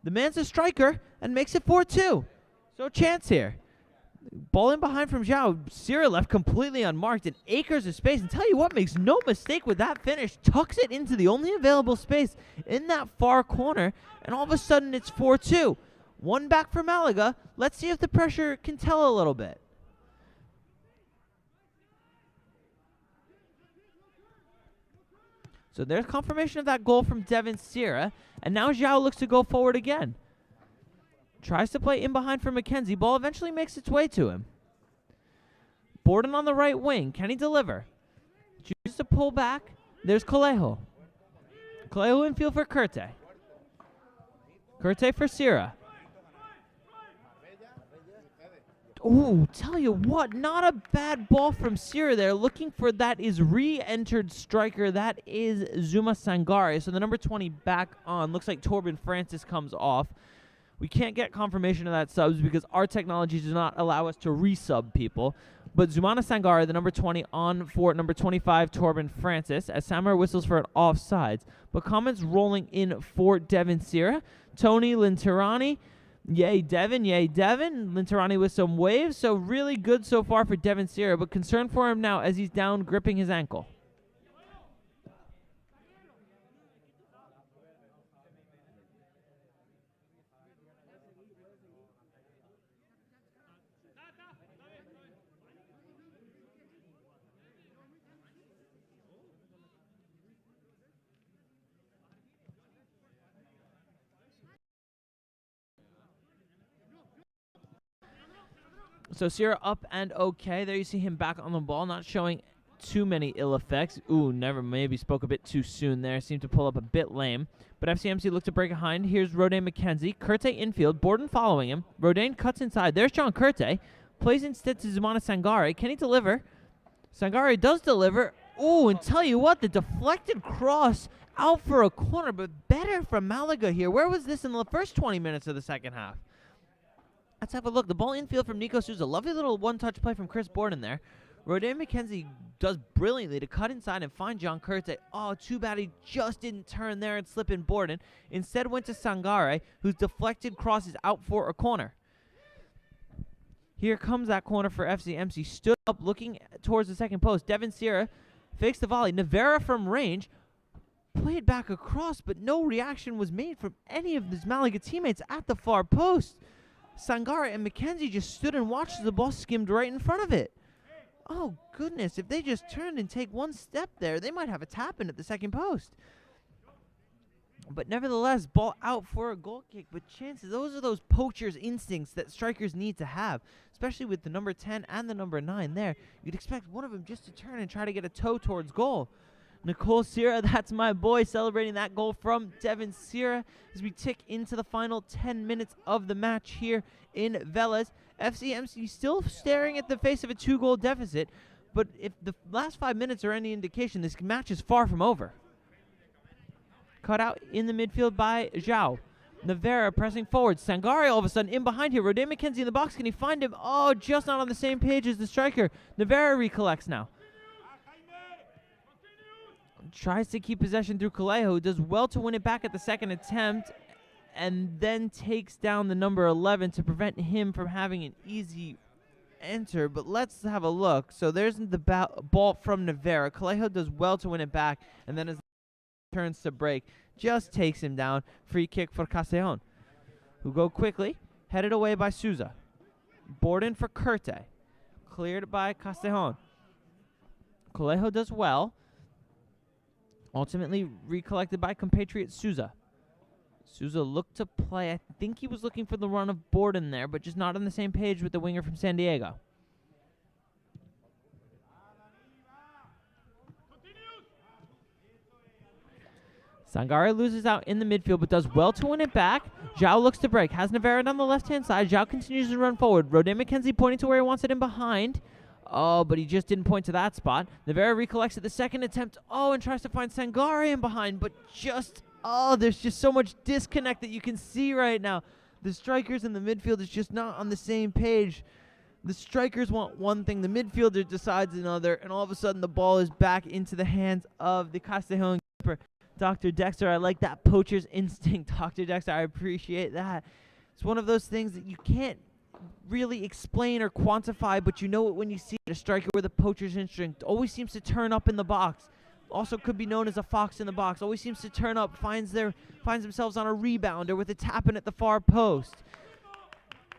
The man's a striker and makes it 4-2. So chance here. Ball in behind from Zhao. Sierra left completely unmarked and acres of space. And tell you what, makes no mistake with that finish. Tucks it into the only available space in that far corner. And all of a sudden it's 4-2. One back for Malaga. Let's see if the pressure can tell a little bit. So there's confirmation of that goal from Devin Sierra. And now Zhao looks to go forward again. Tries to play in behind for McKenzie. Ball eventually makes its way to him. Borden on the right wing. Can he deliver? Chooses to pull back. There's Colejo. Colejo in field for Curte. Curte for Sierra. Ooh, tell you what, not a bad ball from Sierra there. Looking for that is re-entered striker. That is Zuma Sangare. So the number 20 back on. Looks like Torben Francis comes off. We can't get confirmation of that subs because our technology does not allow us to resub people. But Zumana Sangare, the number 20, on for number 25, Torben Francis, as Samar whistles for an offsides. But comments rolling in for Devin Sierra. Tony Linterani, yay Devin, yay Devin. Linterani with some waves, so really good so far for Devin Sierra, but concern for him now as he's down gripping his ankle. So Sierra up and okay. There you see him back on the ball, not showing too many ill effects. Ooh, maybe spoke a bit too soon there. Seemed to pull up a bit lame. But FCMC looked to break behind. Here's Rodain McKenzie. Curte infield. Borden following him. Rodain cuts inside. There's John Curte. Plays instead to Zumana Sangare. Can he deliver? Sangare does deliver. Ooh, and tell you what, the deflected cross out for a corner, but better from Malaga here. Where was this in the first 20 minutes of the second half? Let's have a look. The ball infield from Nico Souza. Lovely little one-touch play from Chris Borden there. Rodin McKenzie does brilliantly to cut inside and find John Curte. Oh, too bad he just didn't turn there and slip in Borden. Instead went to Sangare, whose deflected cross is out for a corner. Here comes that corner for FCMC. Stood up looking towards the second post. Devin Sierra fakes the volley. Navarra from range played back across, but no reaction was made from any of his Malaga teammates at the far post. Sangare and McKenzie just stood and watched as the ball skimmed right in front of it. Oh, goodness. If they just turned and take one step there, they might have a tap-in at the second post. But nevertheless, ball out for a goal kick. But chances, those are those poachers' instincts that strikers need to have, especially with the number 10 and the number 9 there. You'd expect one of them just to turn and try to get a toe towards goal. Nicole Sierra, that's my boy, celebrating that goal from Devin Sierra as we tick into the final 10 minutes of the match here in Velez. FCMC still staring at the face of a 2-goal deficit, but if the last 5 minutes are any indication, this match is far from over. Cut out in the midfield by Zhao. Navarra pressing forward. Sangare all of a sudden in behind here. Rodin McKenzie in the box. Can he find him? Oh, just not on the same page as the striker. Navarra recollects now. Tries to keep possession through Calejo, who does well to win it back at the second attempt, and then takes down the number 11 to prevent him from having an easy enter. But let's have a look. So there's the ball from Navarra. Calejo does well to win it back, and then as turns to break, just takes him down. Free kick for Castejon, who go quickly, headed away by Souza. Borden for Curte, cleared by Castejon. Calejo does well, ultimately recollected by compatriot Souza. Souza looked to play. I think he was looking for the run of Borden there, but just not on the same page with the winger from San Diego. Sangare loses out in the midfield, but does well to win it back. Zhao looks to break. Has Navarra down the left-hand side. Zhao continues to run forward. Rodin McKenzie pointing to where he wants it in behind. Oh, but he just didn't point to that spot. Navarra recollects at the second attempt. Oh, and tries to find Sangare in behind, but just... Oh, there's just so much disconnect that you can see right now. The strikers in the midfield is just not on the same page. The strikers want one thing, the midfielder decides another, and all of a sudden the ball is back into the hands of the Castejon keeper. Dr. Dexter, I like that poacher's instinct. Dr. Dexter, I appreciate that. It's one of those things that you can't really explain or quantify, but you know it when you see it. A striker with a poacher's instinct always seems to turn up in the box. Also could be known as a fox in the box. Always seems to turn up, finds themselves on a rebound or with a tap-in at the far post.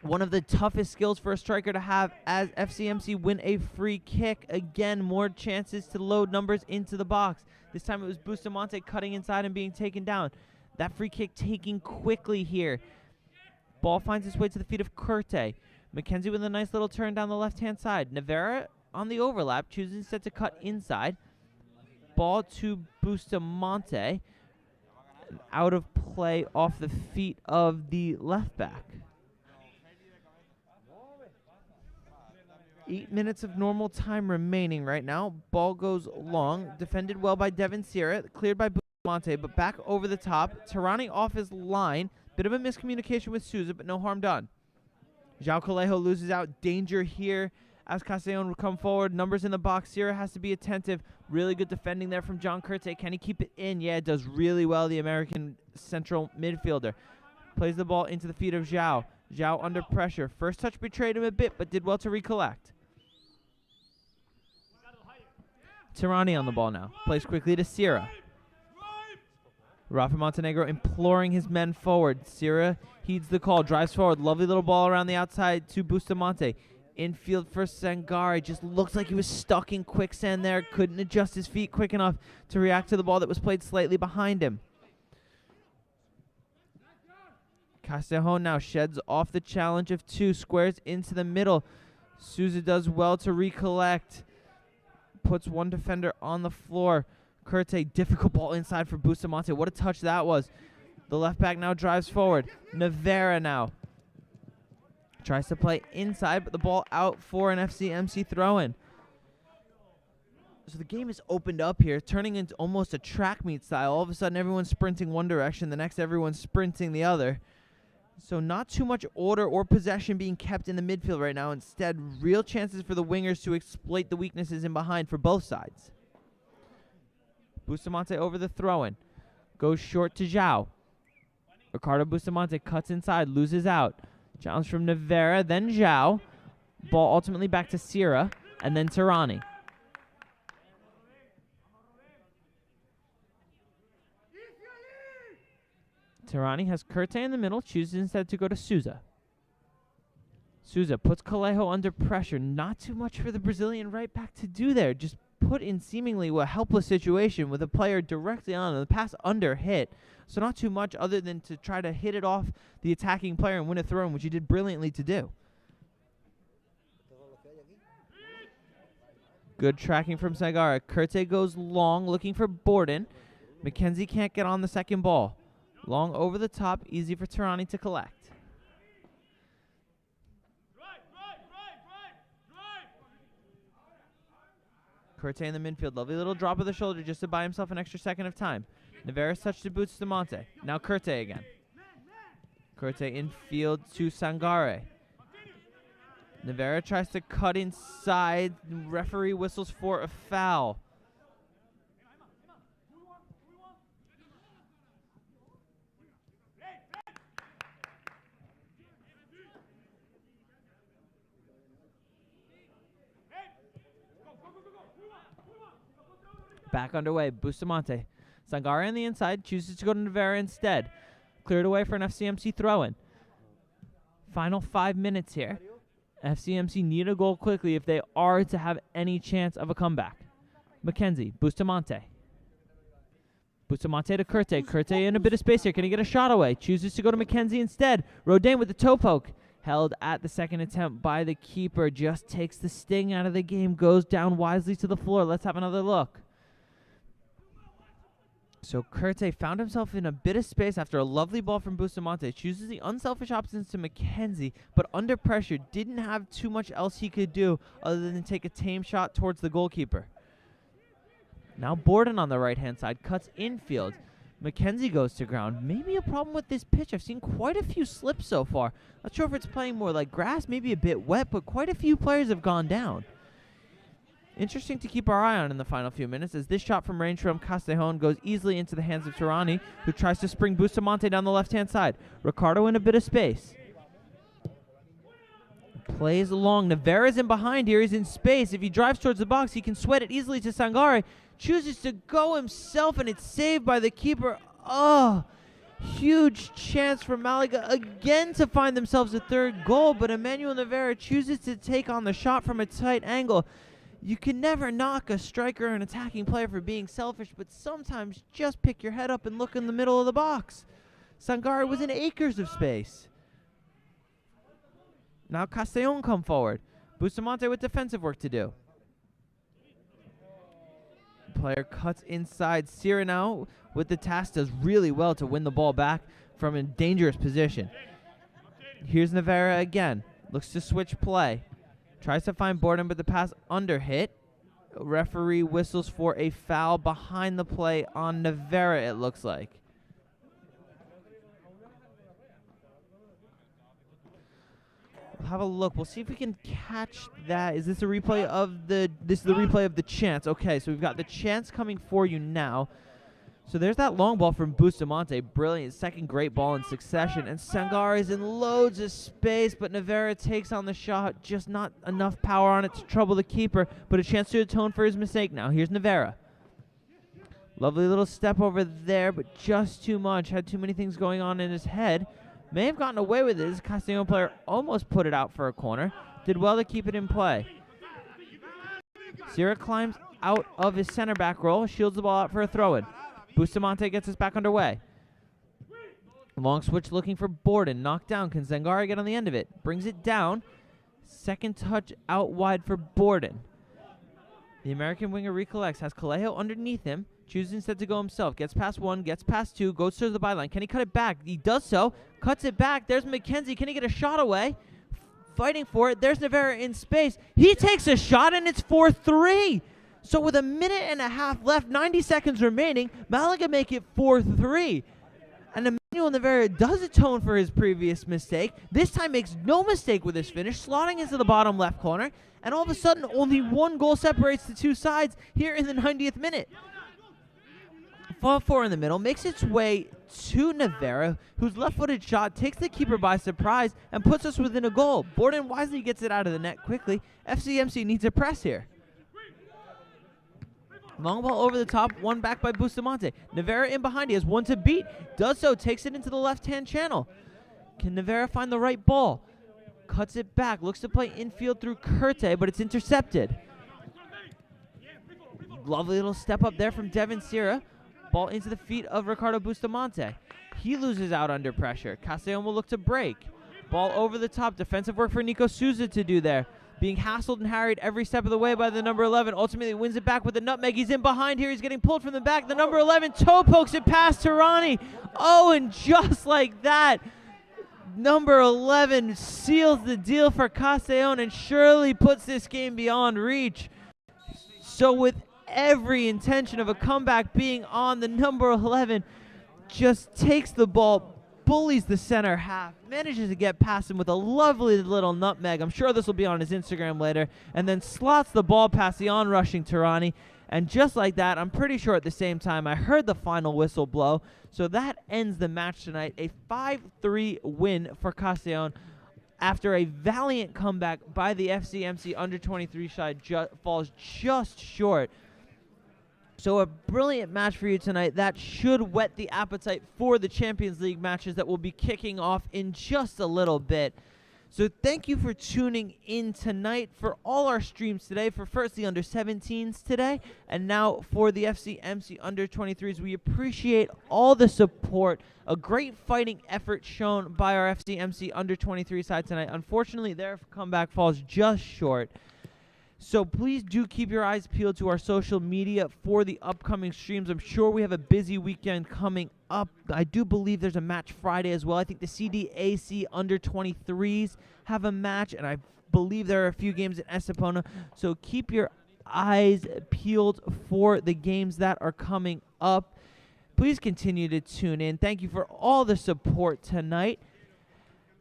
One of the toughest skills for a striker to have as FCMC win a free kick. Again, more chances to load numbers into the box. This time it was Bustamante cutting inside and being taken down. That free kick taking quickly here. Ball finds its way to the feet of Curte. McKenzie with a nice little turn down the left-hand side. Navarra on the overlap, chooses instead to cut inside. Ball to Bustamante. Out of play off the feet of the left back. 8 minutes of normal time remaining right now. Ball goes long. Defended well by Devin Sierra. Cleared by Bustamante, but back over the top. Tirani off his line. Bit of a miscommunication with Souza, but no harm done. João Calejo loses out. Danger here as Castejon will come forward. Numbers in the box. Sierra has to be attentive. Really good defending there from John Curte. Can he keep it in? Yeah, it does really well, the American central midfielder. Plays the ball into the feet of Zhao. Zhao under pressure. First touch betrayed him a bit, but did well to recollect. Tirani on the ball now. Plays quickly to Sierra. Rafa Montenegro imploring his men forward. Sierra heeds the call. Drives forward. Lovely little ball around the outside to Bustamante. Infield for Sangare. Just looks like he was stuck in quicksand there. Couldn't adjust his feet quick enough to react to the ball that was played slightly behind him. Castejon now sheds off the challenge of two. Squares into the middle. Souza does well to recollect. Puts one defender on the floor. Curte, difficult ball inside for Bustamante. What a touch that was. The left back now drives forward. Navarra now tries to play inside, but the ball out for an FCMC throw-in. So the game is opened up here, turning into almost a track meet style. All of a sudden, everyone's sprinting one direction. The next, everyone's sprinting the other. So not too much order or possession being kept in the midfield right now. Instead, real chances for the wingers to exploit the weaknesses in behind for both sides. Bustamante over the throw-in. Goes short to Zhao. Ricardo Bustamante cuts inside, loses out. Challenge from Navarra, then Zhao. Ball ultimately back to Sierra, and then Tirani. Tirani has Curte in the middle, chooses instead to go to Souza. Souza puts Castejon under pressure. Not too much for the Brazilian right back to do there. Just put in seemingly a helpless situation with a player directly on him. The pass under hit. So not too much other than to try to hit it off the attacking player and win a throw-in, which he did brilliantly to do. Good tracking from Sagara. Curte goes long, looking for Borden. McKenzie can't get on the second ball. Long over the top, easy for Tirani to collect. Curte in the midfield. Lovely little drop of the shoulder just to buy himself an extra second of time. Navarez touched to Bustamante. Now Curte again. Curte infield to Sangare. Navarra tries to cut inside. Referee whistles for a foul. Back underway, Bustamante. Sangare on the inside, chooses to go to Navarra instead. Cleared away for an FCMC throw-in. Final 5 minutes here. FCMC need a goal quickly if they are to have any chance of a comeback. McKenzie, Bustamante. Bustamante to Curte. Curte in a bit of space here. Can he get a shot away? Chooses to go to McKenzie instead. Rodin with the toe poke. Held at the second attempt by the keeper. Just takes the sting out of the game. Goes down wisely to the floor. Let's have another look. So Curte found himself in a bit of space after a lovely ball from Bustamante. Chooses the unselfish options to McKenzie, but under pressure didn't have too much else he could do other than take a tame shot towards the goalkeeper. Now Borden on the right-hand side cuts infield. McKenzie goes to ground. Maybe a problem with this pitch. I've seen quite a few slips so far. Not sure if it's playing more like grass, maybe a bit wet, but quite a few players have gone down. Interesting to keep our eye on in the final few minutes as this shot from range from Castejon goes easily into the hands of Tirani, who tries to spring Bustamante down the left-hand side. Ricardo in a bit of space. Plays along. Navarra's in behind here. He's in space. If he drives towards the box, he can sweat it easily to Sangare. Chooses to go himself, and it's saved by the keeper. Oh, huge chance for Malaga again to find themselves a third goal, but Emmanuel Navarra chooses to take on the shot from a tight angle. You can never knock a striker or an attacking player for being selfish, but sometimes just pick your head up and look in the middle of the box. Sangare was in acres of space. Now Castejon come forward. Bustamante with defensive work to do. Player cuts inside. Sierra now with the task does really well to win the ball back from a dangerous position. Here's Navarra again. Looks to switch play. Tries to find Borden, but the pass under hit. Referee whistles for a foul behind the play on Navarra, it looks like. We'll have a look. We'll see if we can catch that. Is this a replay of the... This is the replay of the chance. Okay, so we've got the chance coming for you now. So there's that long ball from Bustamante. Brilliant. Second great ball in succession. And Sangare is in loads of space, but Navarra takes on the shot. Just not enough power on it to trouble the keeper, but a chance to atone for his mistake now. Here's Navarra. Lovely little step over there, but just too much. Had too many things going on in his head. May have gotten away with it. This Castejon player almost put it out for a corner. Did well to keep it in play. Sierra climbs out of his center back role. Shields the ball out for a throw-in. Bustamante gets us back underway. Long switch looking for Borden. Knocked down. Can Sangare get on the end of it? Brings it down. Second touch out wide for Borden. The American winger recollects. Has Castejon underneath him. Chooses instead to go himself. Gets past one. Gets past two. Goes to the byline. Can he cut it back? He does so. Cuts it back. There's McKenzie. Can he get a shot away? Fighting for it. There's Navarra in space. He takes a shot, and it's 4-3. So with a minute and a half left, 90 seconds remaining, Malaga make it 4-3. And Daniel Navarro does atone for his previous mistake. This time makes no mistake with his finish, slotting into the bottom left corner. And all of a sudden, only one goal separates the two sides here in the 90th minute. 4-4 in the middle, makes its way to Navarro, whose left-footed shot takes the keeper by surprise and puts us within a goal. Borden wisely gets it out of the net quickly. FCMC needs a press here. Long ball over the top, one back by Bustamante. Navarro in behind, he has one to beat. Does so, takes it into the left-hand channel. Can Navarro find the right ball? Cuts it back, looks to play infield through Curte, but it's intercepted. Lovely little step up there from Devin Sierra. Ball into the feet of Ricardo Bustamante. He loses out under pressure. Castejon will look to break. Ball over the top, defensive work for Nico Souza to do there. Being hassled and harried every step of the way by the number 11. Ultimately wins it back with the nutmeg. He's in behind here. He's getting pulled from the back. The number 11 toe pokes it past Tirani. Oh, and just like that, number 11 seals the deal for Castejon and surely puts this game beyond reach. So with every intention of a comeback being on, the number 11 just takes the ball, bullies the center half, manages to get past him with a lovely little nutmeg. I'm sure this will be on his Instagram later, and then slots the ball past the on-rushing Tirani. And just like that, I'm pretty sure at the same time, I heard the final whistle blow. So that ends the match tonight. A 5-3 win for Castejon after a valiant comeback by the FCMC under-23 side falls just short. So a brilliant match for you tonight. That should whet the appetite for the Champions League matches that will be kicking off in just a little bit. So thank you for tuning in tonight for all our streams today, for first the under-17s today, and now for the FCMC under-23s. We appreciate all the support, a great fighting effort shown by our FCMC under-23 side tonight. Unfortunately, their comeback falls just short. So please do keep your eyes peeled to our social media for the upcoming streams. I'm sure we have a busy weekend coming up. I do believe there's a match Friday as well. I think the CDAC under-23s have a match, and I believe there are a few games in Estepona. So keep your eyes peeled for the games that are coming up. Please continue to tune in. Thank you for all the support tonight.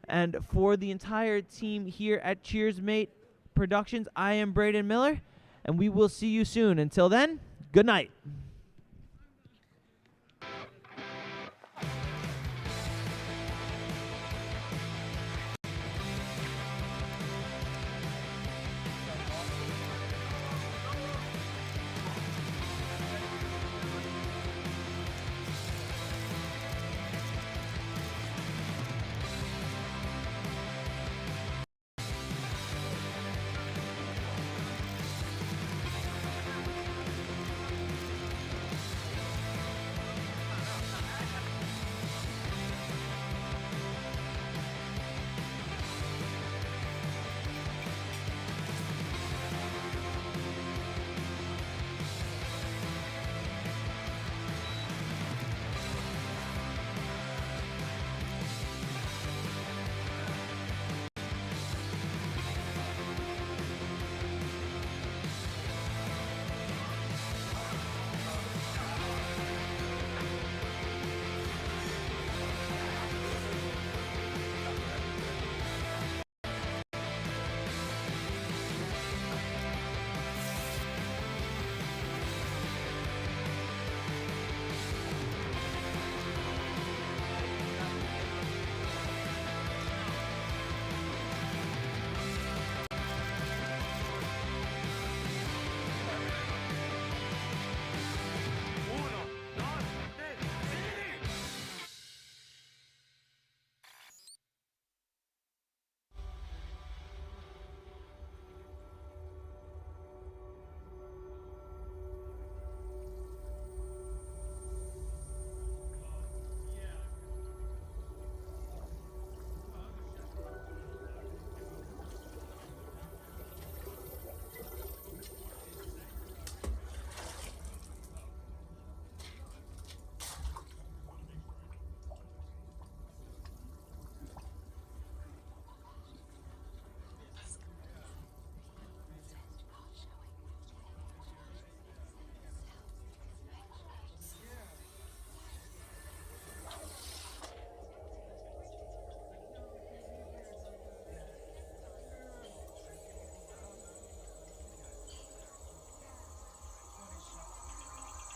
And for the entire team here at Cheers Mate Productions, I am Braden Miller, and we will see you soon. Until then, good night.